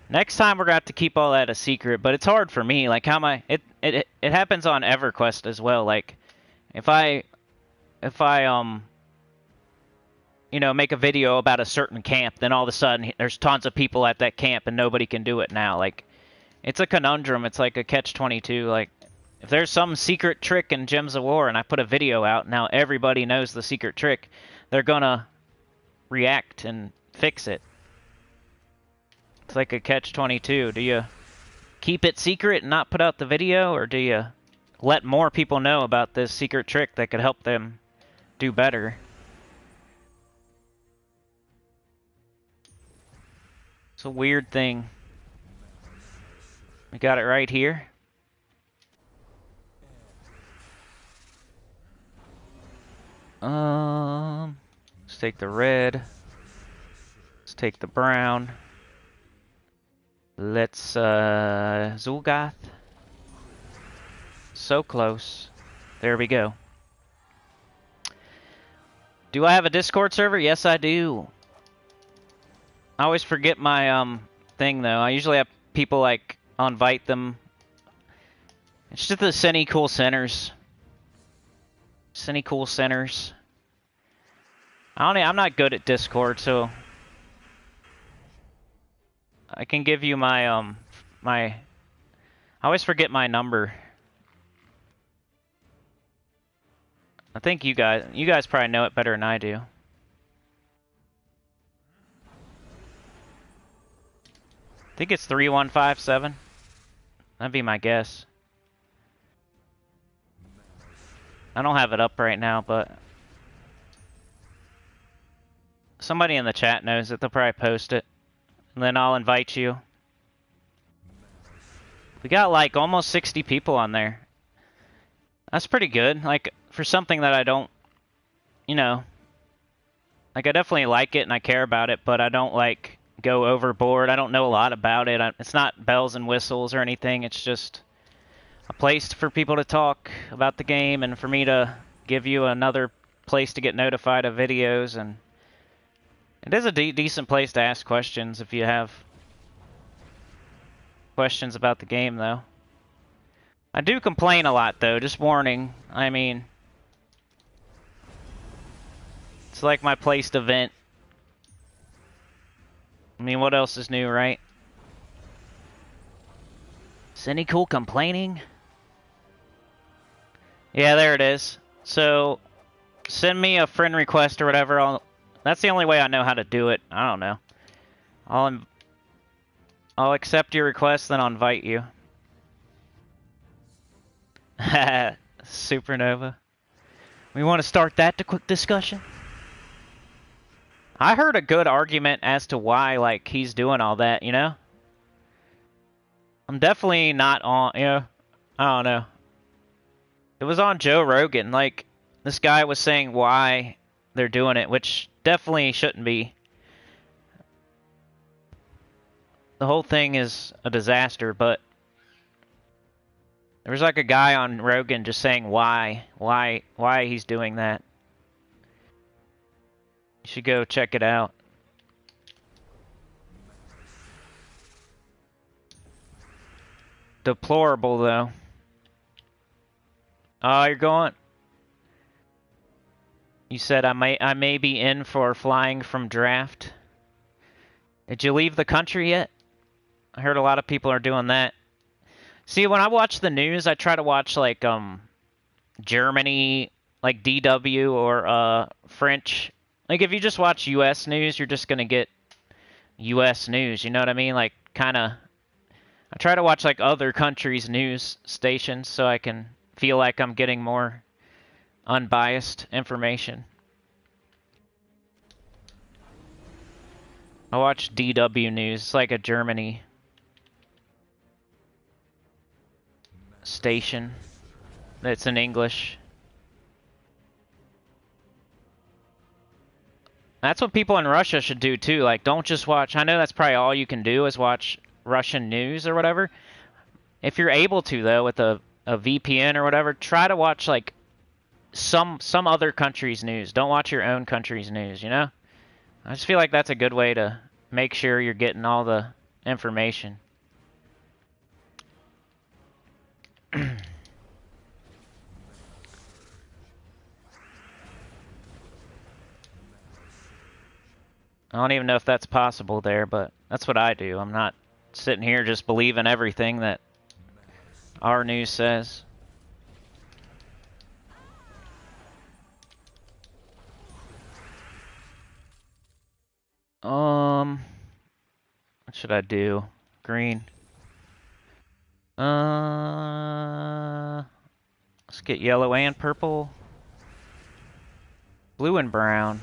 Next time we're gonna have to keep all that a secret, but it's hard for me. Like, how am I? It happens on EverQuest as well. Like, if I you know, make a video about a certain camp, then all of a sudden there's tons of people at that camp and nobody can do it now. Like, it's a conundrum. It's like a catch-22. Like, if there's some secret trick in Gems of War and I put a video out, now everybody knows the secret trick, they're gonna react and fix it. It's like a catch-22. Do you keep it secret and not put out the video, or do you let more people know about this secret trick that could help them do better? It's a weird thing. We got it right here. Let's take the red. Let's take the brown. Let's, Zul'Goth. So close. There we go. Do I have a Discord server? Yes, I do. I always forget my, thing, though. I usually have people, like, invite them. It's just the Sinnycool centers. Sinnycool centers. I'm not good at Discord, so I can give you my, I always forget my number. I think you guys probably know it better than I do. I think it's 3157. That'd be my guess. I don't have it up right now, but somebody in the chat knows it. They'll probably post it. And then I'll invite you. We got like almost 60 people on there. That's pretty good. Like, for something that I don't, you know, like, I definitely like it and I care about it, but I don't, like, go overboard. I don't know a lot about it. It's not bells and whistles or anything. It's just a place for people to talk about the game and for me to give you another place to get notified of videos. And it is a decent place to ask questions if you have questions about the game, though. I do complain a lot, though. Just warning. I mean, it's like my place to vent. I mean, what else is new, right? Sinnycool complaining? Yeah, there it is. So, send me a friend request or whatever. That's the only way I know how to do it. I don't know. I'll accept your request, then I'll invite you. Supernova. We want to start that quick discussion? I heard a good argument as to why, like, he's doing all that, you know? I'm definitely not on, you know, I don't know. It was on Joe Rogan, like, this guy was saying why they're doing it, which definitely shouldn't be. The whole thing is a disaster, but there was like a guy on Rogan just saying why he's doing that. You should go check it out. Deplorable, though. Oh, you're going? You said I may be in for flying from draft. Did you leave the country yet? I heard a lot of people are doing that. See, when I watch the news, I try to watch, like, Germany, like DW, or, French. Like, if you just watch U.S. news, you're just gonna get U.S. news, you know what I mean? Like, kinda... I try to watch, like, other countries' news stations so I can feel like I'm getting more unbiased information. I watch DW News. It's like a Germany station that's in English. That's what people in Russia should do too. Like, don't just watch. I know that's probably all you can do is watch Russian news or whatever. If you're able to, though, with a VPN or whatever, try to watch like some other country's news. Don't watch your own country's news. You know, I just feel like that's a good way to make sure you're getting all the information. I don't even know if that's possible there, but that's what I do. I'm not sitting here just believing everything that our news says. What should I do? Green. Let's get yellow and purple. Blue and brown.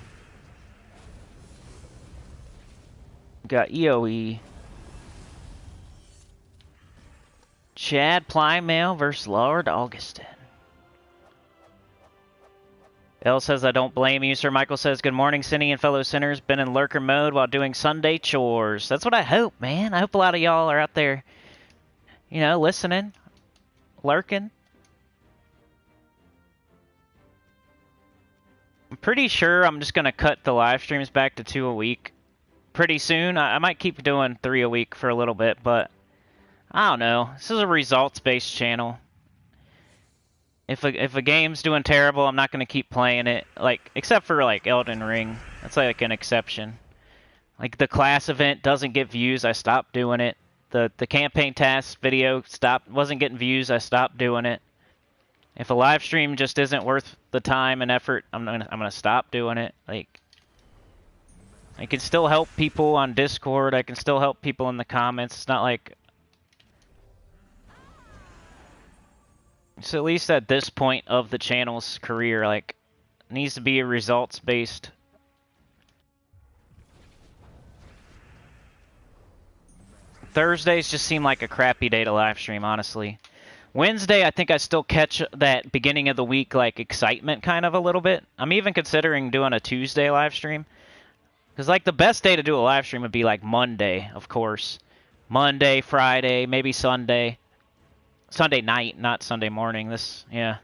Got EOE. Chad Plymale versus Lord Augustin. L says, I don't blame you. Sir Michael says, good morning, Cinny and fellow sinners. Been in lurker mode while doing Sunday chores. That's what I hope, man. I hope a lot of y'all are out there, you know, listening, lurking. I'm pretty sure I'm just going to cut the live streams back to 2 a week pretty soon. I might keep doing 3 a week for a little bit, but I don't know. This is a results-based channel. If a game's doing terrible, I'm not going to keep playing it. Like, except for, like, Elden Ring. That's, like, an exception. Like, the class event doesn't get views, I stopped doing it. The campaign task video wasn't getting views, I stopped doing it. If a live stream just isn't worth the time and effort, I'm gonna stop doing it. Like, I can still help people on Discord, I can still help people in the comments. It's not like... So at least at this point of the channel's career, like, it needs to be a results-based. Thursdays just seem like a crappy day to live stream, honestly. Wednesday, I think I still catch that beginning of the week, like, excitement kind of a little bit. I'm even considering doing a Tuesday live stream. Because, like, the best day to do a live stream would be, like, Monday, of course. Monday, Friday, maybe Sunday. Sunday night, not Sunday morning. Yeah.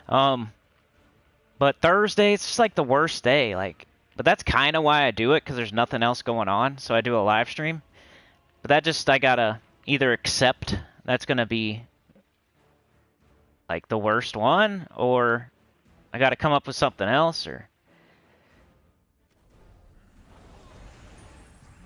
But Thursday, it's just like the worst day. Like, but that's kind of why I do it, because there's nothing else going on. So I do a live stream. But that just, I gotta either accept that's gonna be like the worst one, or I gotta come up with something else, or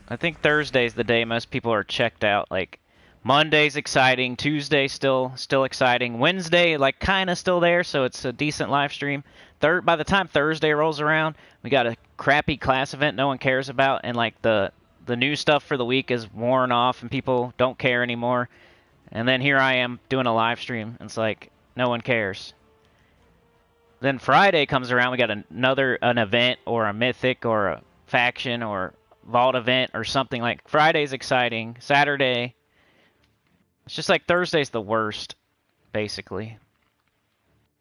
I think Thursday's the day most people are checked out. Like, Monday's exciting, Tuesday still exciting, Wednesday like kind of still there, so it's a decent live stream. By the time Thursday rolls around, we got a crappy class event no one cares about, and like the new stuff for the week is worn off and people don't care anymore. And then here I am doing a live stream, and it's like no one cares. Then Friday comes around, we got an event or a mythic or a faction or vault event or something. Like, Friday's exciting, Saturday. It's just like Thursday's the worst, basically.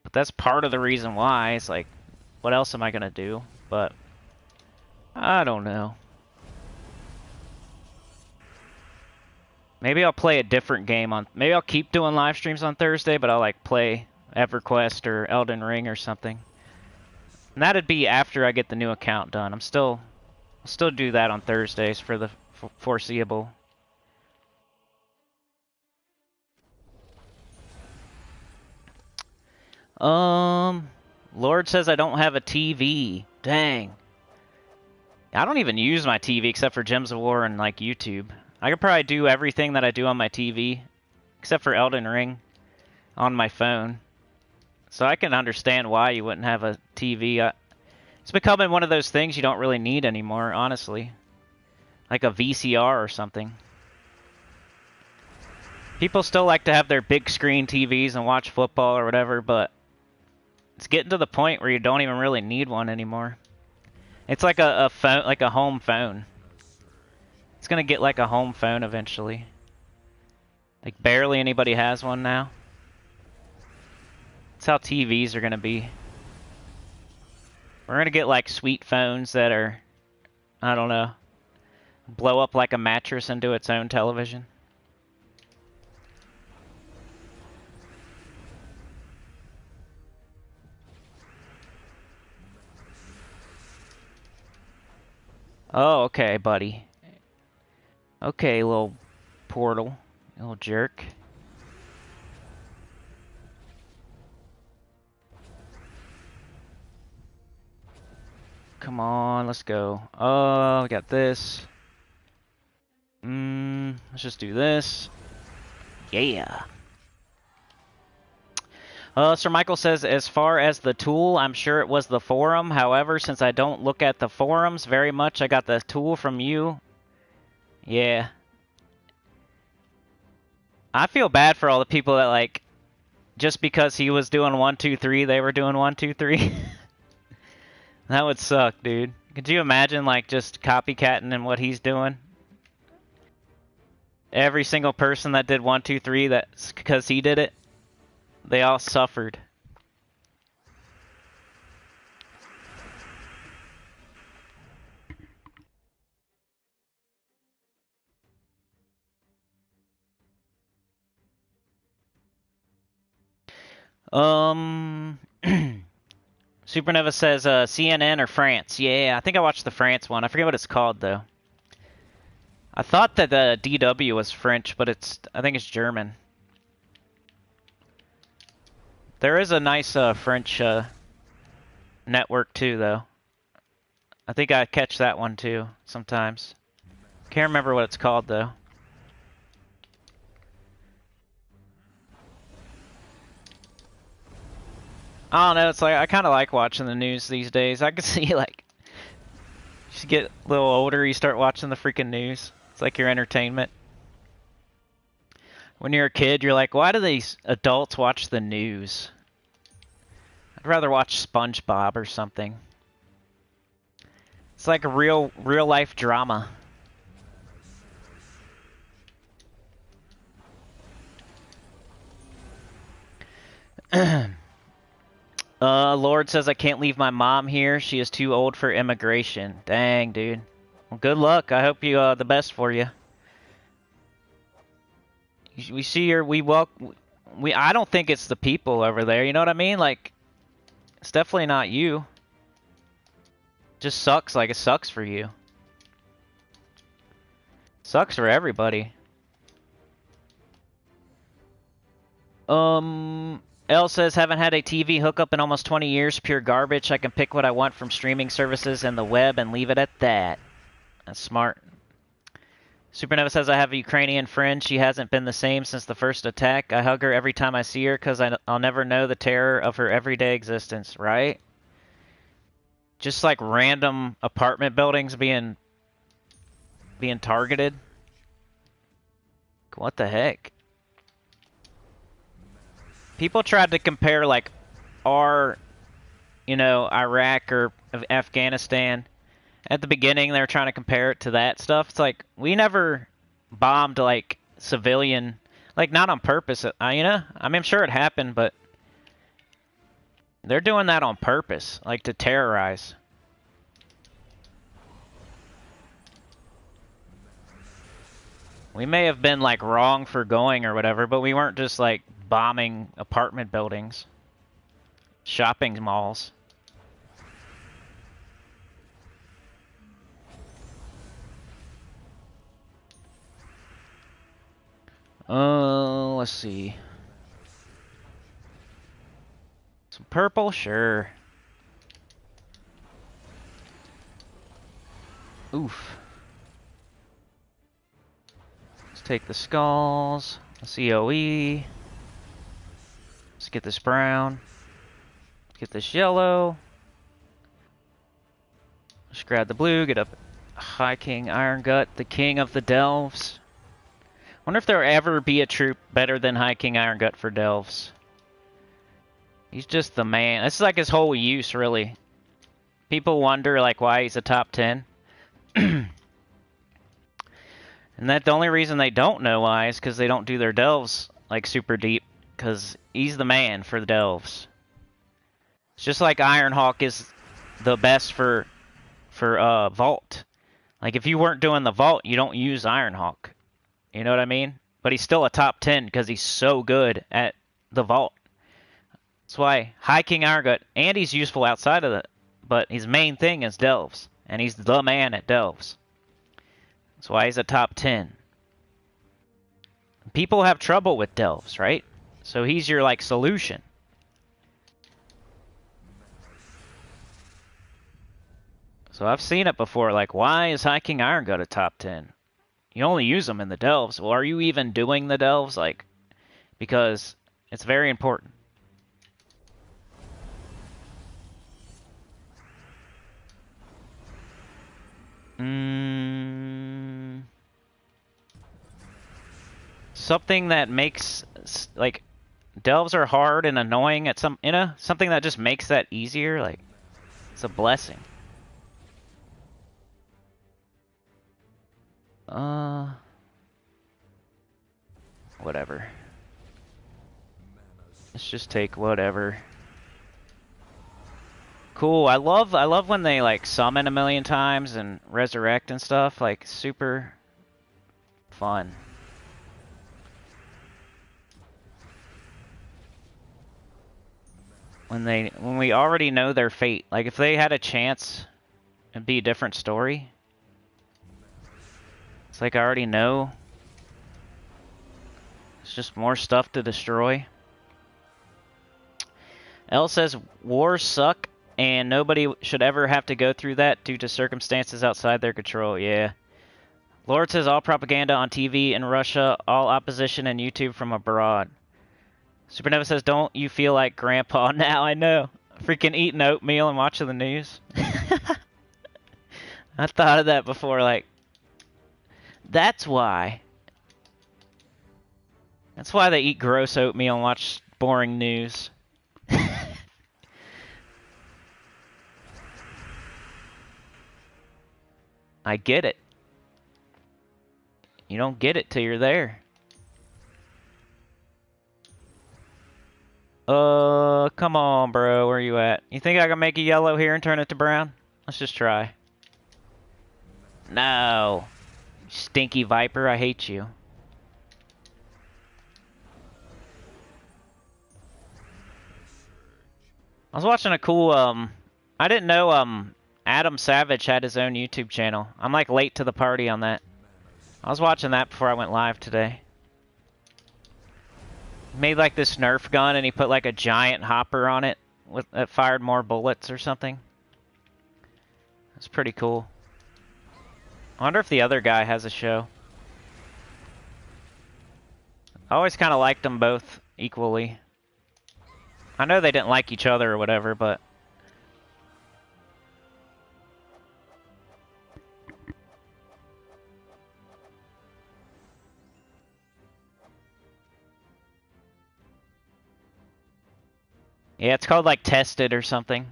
But that's part of the reason why. It's like, what else am I going to do? But, I don't know. Maybe I'll play a different game on... Maybe I'll keep doing live streams on Thursday, but I'll, like, play Everquest or Elden Ring or something. And that'd be after I get the new account done. I'll still do that on Thursdays for the foreseeable. Lord says I don't have a TV. Dang. I don't even use my TV except for Gems of War and, like, YouTube. I could probably do everything that I do on my TV, except for Elden Ring, on my phone. So I can understand why you wouldn't have a TV. It's becoming one of those things you don't really need anymore, honestly. Like a VCR or something. People still like to have their big screen TVs and watch football or whatever, but it's getting to the point where you don't even really need one anymore. It's like a phone, like a home phone. It's gonna get like a home phone eventually. Like, barely anybody has one now. That's how TVs are gonna be. We're gonna get like sweet phones that are I don't know, blow up like a mattress into its own television. Oh, okay, buddy. Okay, little portal. Little jerk. Come on, let's go. Oh, we got this. Let's just do this. Yeah. Sir Michael says, as far as the tool, I'm sure it was the forum. However, since I don't look at the forums very much, I got the tool from you. Yeah. I feel bad for all the people that, like, just because he was doing 1, 2, 3, they were doing 1, 2, 3. That would suck, dude. Could you imagine, like, just copycatting and what he's doing? Every single person that did 1, 2, 3, that's because he did it. They all suffered. Supernova says CNN or France. Yeah, I think I watched the France one. I forget what it's called though. I thought that the DW was French, but I think it's German. There is a nice French network too, though. I think I catch that one too sometimes. Can't remember what it's called though. I don't know. It's like I kind of like watching the news these days. I can see like you get a little older, you start watching the freaking news. It's like your entertainment. When you're a kid, you're like, why do these adults watch the news? I'd rather watch SpongeBob or something. It's like a real life drama. Lord says I can't leave my mom here. She is too old for immigration. Dang, dude. Well, good luck. I hope you the best for you. We see your I don't think it's the people over there. You know what I mean? Like, it's definitely not you. Just sucks. Like it sucks for you. Sucks for everybody. L says, haven't had a TV hookup in almost 20 years. Pure garbage. I can pick what I want from streaming services and the web and leave it at that. That's smart. Supernova says, I have a Ukrainian friend. She hasn't been the same since the first attack. I hug her every time I see her because I'll never know the terror of her everyday existence, right? Just like random apartment buildings being targeted. What the heck? People tried to compare, like, our, Iraq or Afghanistan. At the beginning, they were trying to compare it to that stuff. It's like, we never bombed, like, civilian, like, not on purpose, I mean, I'm sure it happened, but they're doing that on purpose, like, to terrorize. We may have been, like, wrong for going or whatever, but we weren't just, like, bombing apartment buildings, shopping malls. Let's see. Some purple, sure. Oof. Let's take the skulls. COE. Let's get this brown. Let's get this yellow. Let's grab the blue. Get up High King Iron Gut, the king of the delves. Wonder if there'll ever be a troop better than High King Iron Gut for delves. He's just the man. This is like his whole use, really. People wonder like why he's a top 10. And that the only reason they don't know why is because they don't do their delves like super deep. Because he's the man for the delves. It's just like Ironhawk is the best for Vault. Like, if you weren't doing the vault, you don't use Ironhawk. You know what I mean? But he's still a top 10 because he's so good at the vault. That's why High King Irongut, and he's useful outside of it, but his main thing is delves, and he's the man at delves. That's why he's a top 10. People have trouble with delves, right? So he's your, like, solution. So I've seen it before, like, why is High King Irongut a top 10? You only use them in the delves. Well, are you even doing the delves? Like, because it's very important. Something that makes, like, delves are hard and annoying at something that just makes that easier, like, it's a blessing. Whatever. Let's just take whatever. Cool. I love when they, like, summon a million times and resurrect and stuff. Like, super fun. When we already know their fate. Like, if they had a chance, it'd be a different story. It's like I already know. It's just more stuff to destroy. L says wars suck and nobody should ever have to go through that due to circumstances outside their control. Yeah. Lord says all propaganda on TV in Russia, all opposition and YouTube from abroad. Supernova says, don't you feel like grandpa now? I know. Freaking eating oatmeal and watching the news. I thought of that before, like, that's why. That's why they eat gross oatmeal and watch boring news. I get it. You don't get it till you're there. Come on, bro. Where you at? You think I can make a yellow here and turn it to brown? Let's just try. No. Stinky viper, I hate you. I was watching a cool, I didn't know, Adam Savage had his own YouTube channel. I'm, like, late to the party on that. I was watching that before I went live today. He made, like, this Nerf gun, and he put, like, a giant hopper on it that fired more bullets or something. It's pretty cool. I wonder if the other guy has a show. I always kind of liked them both equally. I know they didn't like each other or whatever, but... Yeah, it's called, like, Tested or something.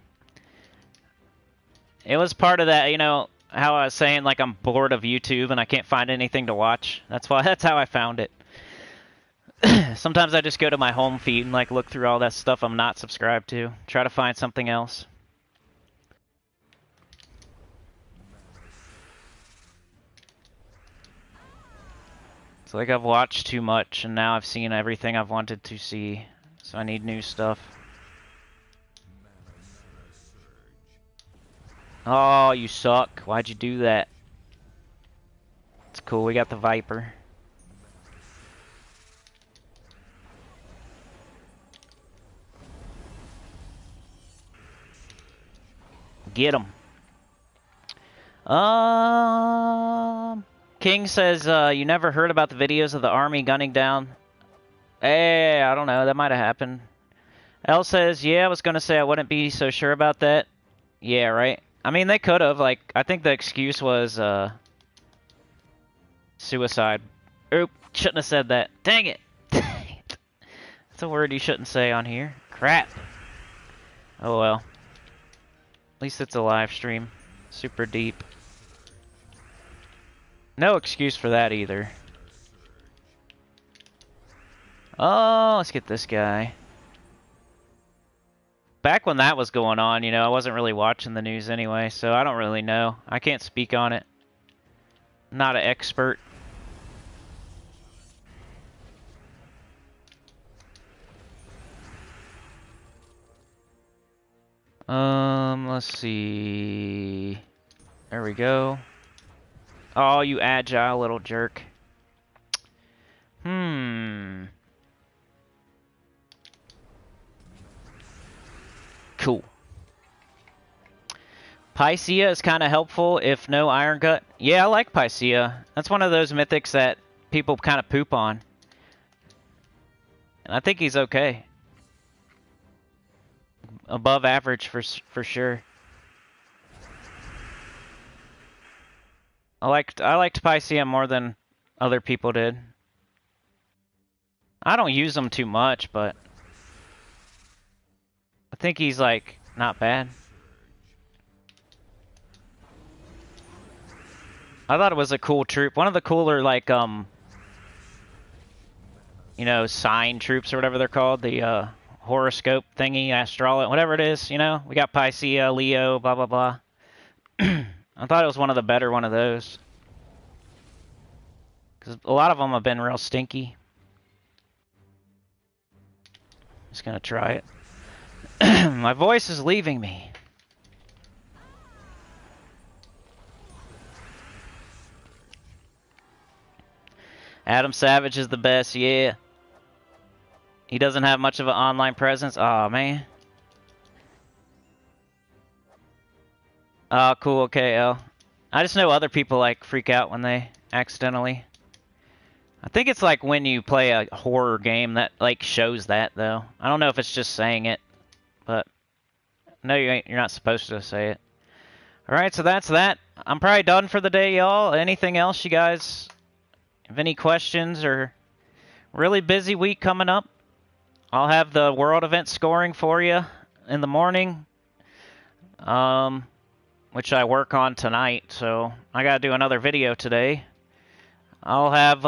It was part of that, you know, how I was saying, like, I'm bored of YouTube and I can't find anything to watch. That's how I found it. Sometimes I just go to my home feed and, like, look through all that stuff I'm not subscribed to. Try to find something else. It's like I've watched too much and now I've seen everything I've wanted to see. So I need new stuff. Oh, you suck. Why'd you do that? It's cool, we got the Viper. Get him. King says, you never heard about the videos of the army gunning down? Hey, I don't know, that might have happened. L says, yeah, I was gonna say I wouldn't be so sure about that. Yeah, right? I mean, they could have, like, I think the excuse was, suicide. Oop, shouldn't have said that. Dang it! That's a word you shouldn't say on here. Crap. Oh well. At least it's a live stream. Super deep. No excuse for that either. Oh, let's get this guy. Back when that was going on, you know, I wasn't really watching the news anyway, so I don't really know. I can't speak on it. not an expert. Let's see. There we go. Oh, you agile little jerk. Cool. Pycea is kind of helpful if no Iron Gut. Yeah, I like Pycea. That's one of those mythics that people kind of poop on. And I think he's okay. Above average for sure. I liked Pycea more than other people did. I don't use him too much, but I think he's like not bad. I thought it was a cool troop. One of the cooler like you know, sign troops or whatever they're called, the horoscope thingy, astrology, whatever it is, you know. We got Pycea, Leo, blah blah blah. I thought it was one of the better one of those. Because a lot of them have been real stinky. Just gonna try it. My voice is leaving me. Adam Savage is the best, yeah. He doesn't have much of an online presence. Aw, man. Oh, cool, okay, L. I just know other people like freak out when they accidentally. I think it's like when you play a horror game that like shows that though. I don't know if it's just saying it, but no, you're not supposed to say it. All right, so that's that. I'm probably done for the day, y'all. Anything else you guys have any questions or really busy week coming up? I'll have the world event scoring for you in the morning, which I work on tonight, so I gotta do another video today. I'll have,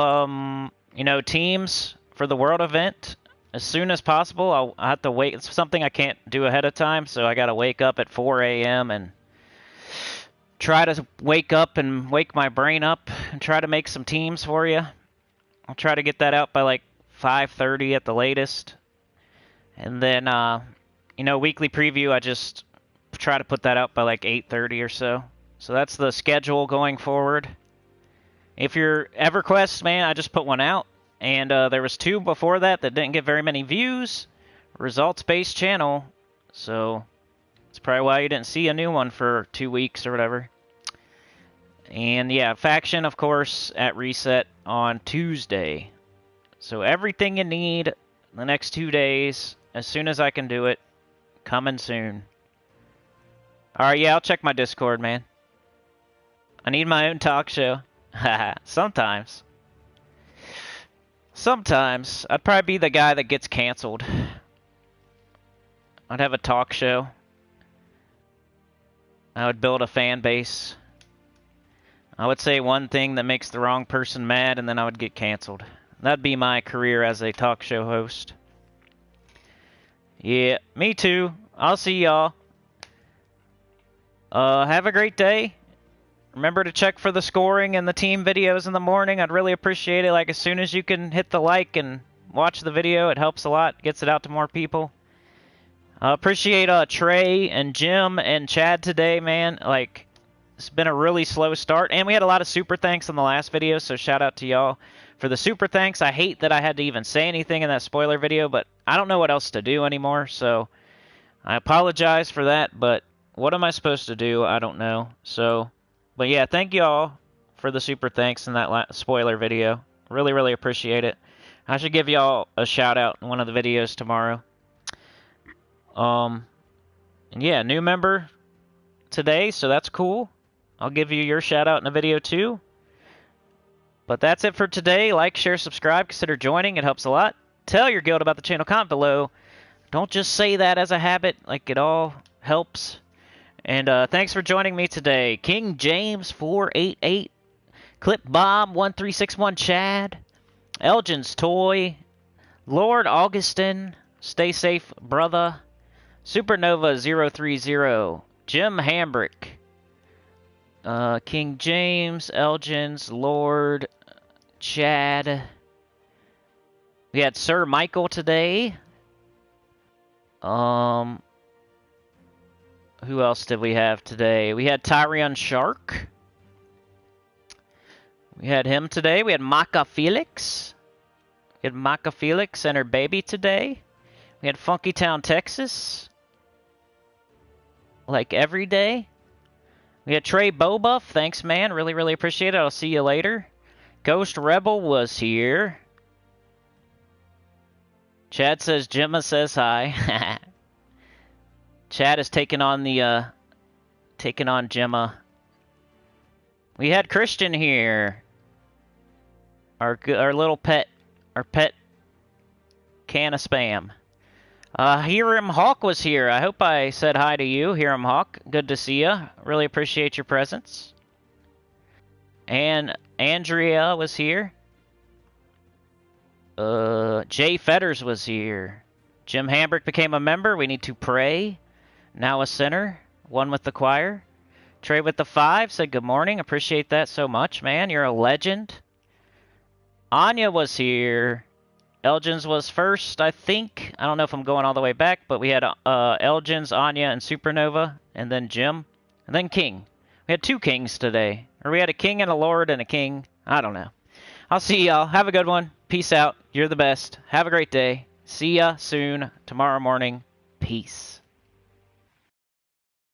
you know, teams for the world event as soon as possible. I have to wait. It's something I can't do ahead of time, so I got to wake up at 4 a.m. and try to wake up and wake my brain up and try to make some teams for you. I'll try to get that out by like 5:30 at the latest. And then, you know, weekly preview, I just try to put that out by like 8:30 or so. So that's the schedule going forward. If you're Everquest, man, I just put one out. And there was 2 before that didn't get very many views. Results-based channel. So that's probably why you didn't see a new one for 2 weeks or whatever. And yeah, faction, of course, at reset on Tuesday. So everything you need the next 2 days, as soon as I can do it, coming soon. Alright, yeah, I'll check my Discord, man. I need my own talk show. Sometimes. Sometimes. I'd probably be the guy that gets canceled. I'd have a talk show. I would build a fan base. I would say one thing that makes the wrong person mad, and then I would get canceled. That'd be my career as a talk show host. Yeah, me too. I'll see y'all. Have a great day. Remember to check for the scoring and the team videos in the morning. I'd really appreciate it. Like, as soon as you can hit the like and watch the video, it helps a lot. Gets it out to more people. Appreciate Trey and Jim and Chad today, man. Like, it's been a really slow start. And we had a lot of super thanks in the last video, so shout out to y'all for the super thanks. I hate that I had to even say anything in that spoiler video, but I don't know what else to do anymore, so I apologize for that, but what am I supposed to do? I don't know. So, but yeah, thank y'all for the super thanks in that spoiler video. Really, really appreciate it. I should give y'all a shout out in one of the videos tomorrow. And yeah, new member today, so that's cool. I'll give you your shout out in a video too. But that's it for today. Like, share, subscribe. Consider joining. It helps a lot. Tell your guild about the channel. Comment below. Don't just say that as a habit. Like, it all helps. And thanks for joining me today. King James 488, Clip Bomb 1361 Chad, Elgin's Toy, Lord Augustin, Stay Safe Brother, Supernova 030, Jim Hambrick, King James, Elgins, Lord, Chad. We had Sir Michael today. Who else did we have today? We had Tyrion Shark. We had him today. We had Maka Felix. We had Maka Felix and her baby today. We had Funky Town, Texas. Like every day. We had Trey Bobuff. Thanks, man. Really, really appreciate it. I'll see you later. Ghost Rebel was here. Chad says Gemma says hi. Chad is taking on Gemma. We had Christian here. Our little pet, our pet can of spam. Hiram Hawk was here. I hope I said hi to you, Hiram Hawk. Good to see you. Really appreciate your presence. And Andrea was here. Jay Fetters was here. Jim Hambrick became a member. We need to pray. Now a sinner. One with the choir. Trey with the 5 said good morning. Appreciate that so much, man. You're a legend. Anya was here. Elgins was first, I think. I don't know if I'm going all the way back, but we had Elgins, Anya, and Supernova, and then Jim, and then King. We had 2 kings today. Or we had a king and a lord and a king. I don't know. I'll see y'all. Have a good one. Peace out. You're the best. Have a great day. See ya soon tomorrow morning. Peace.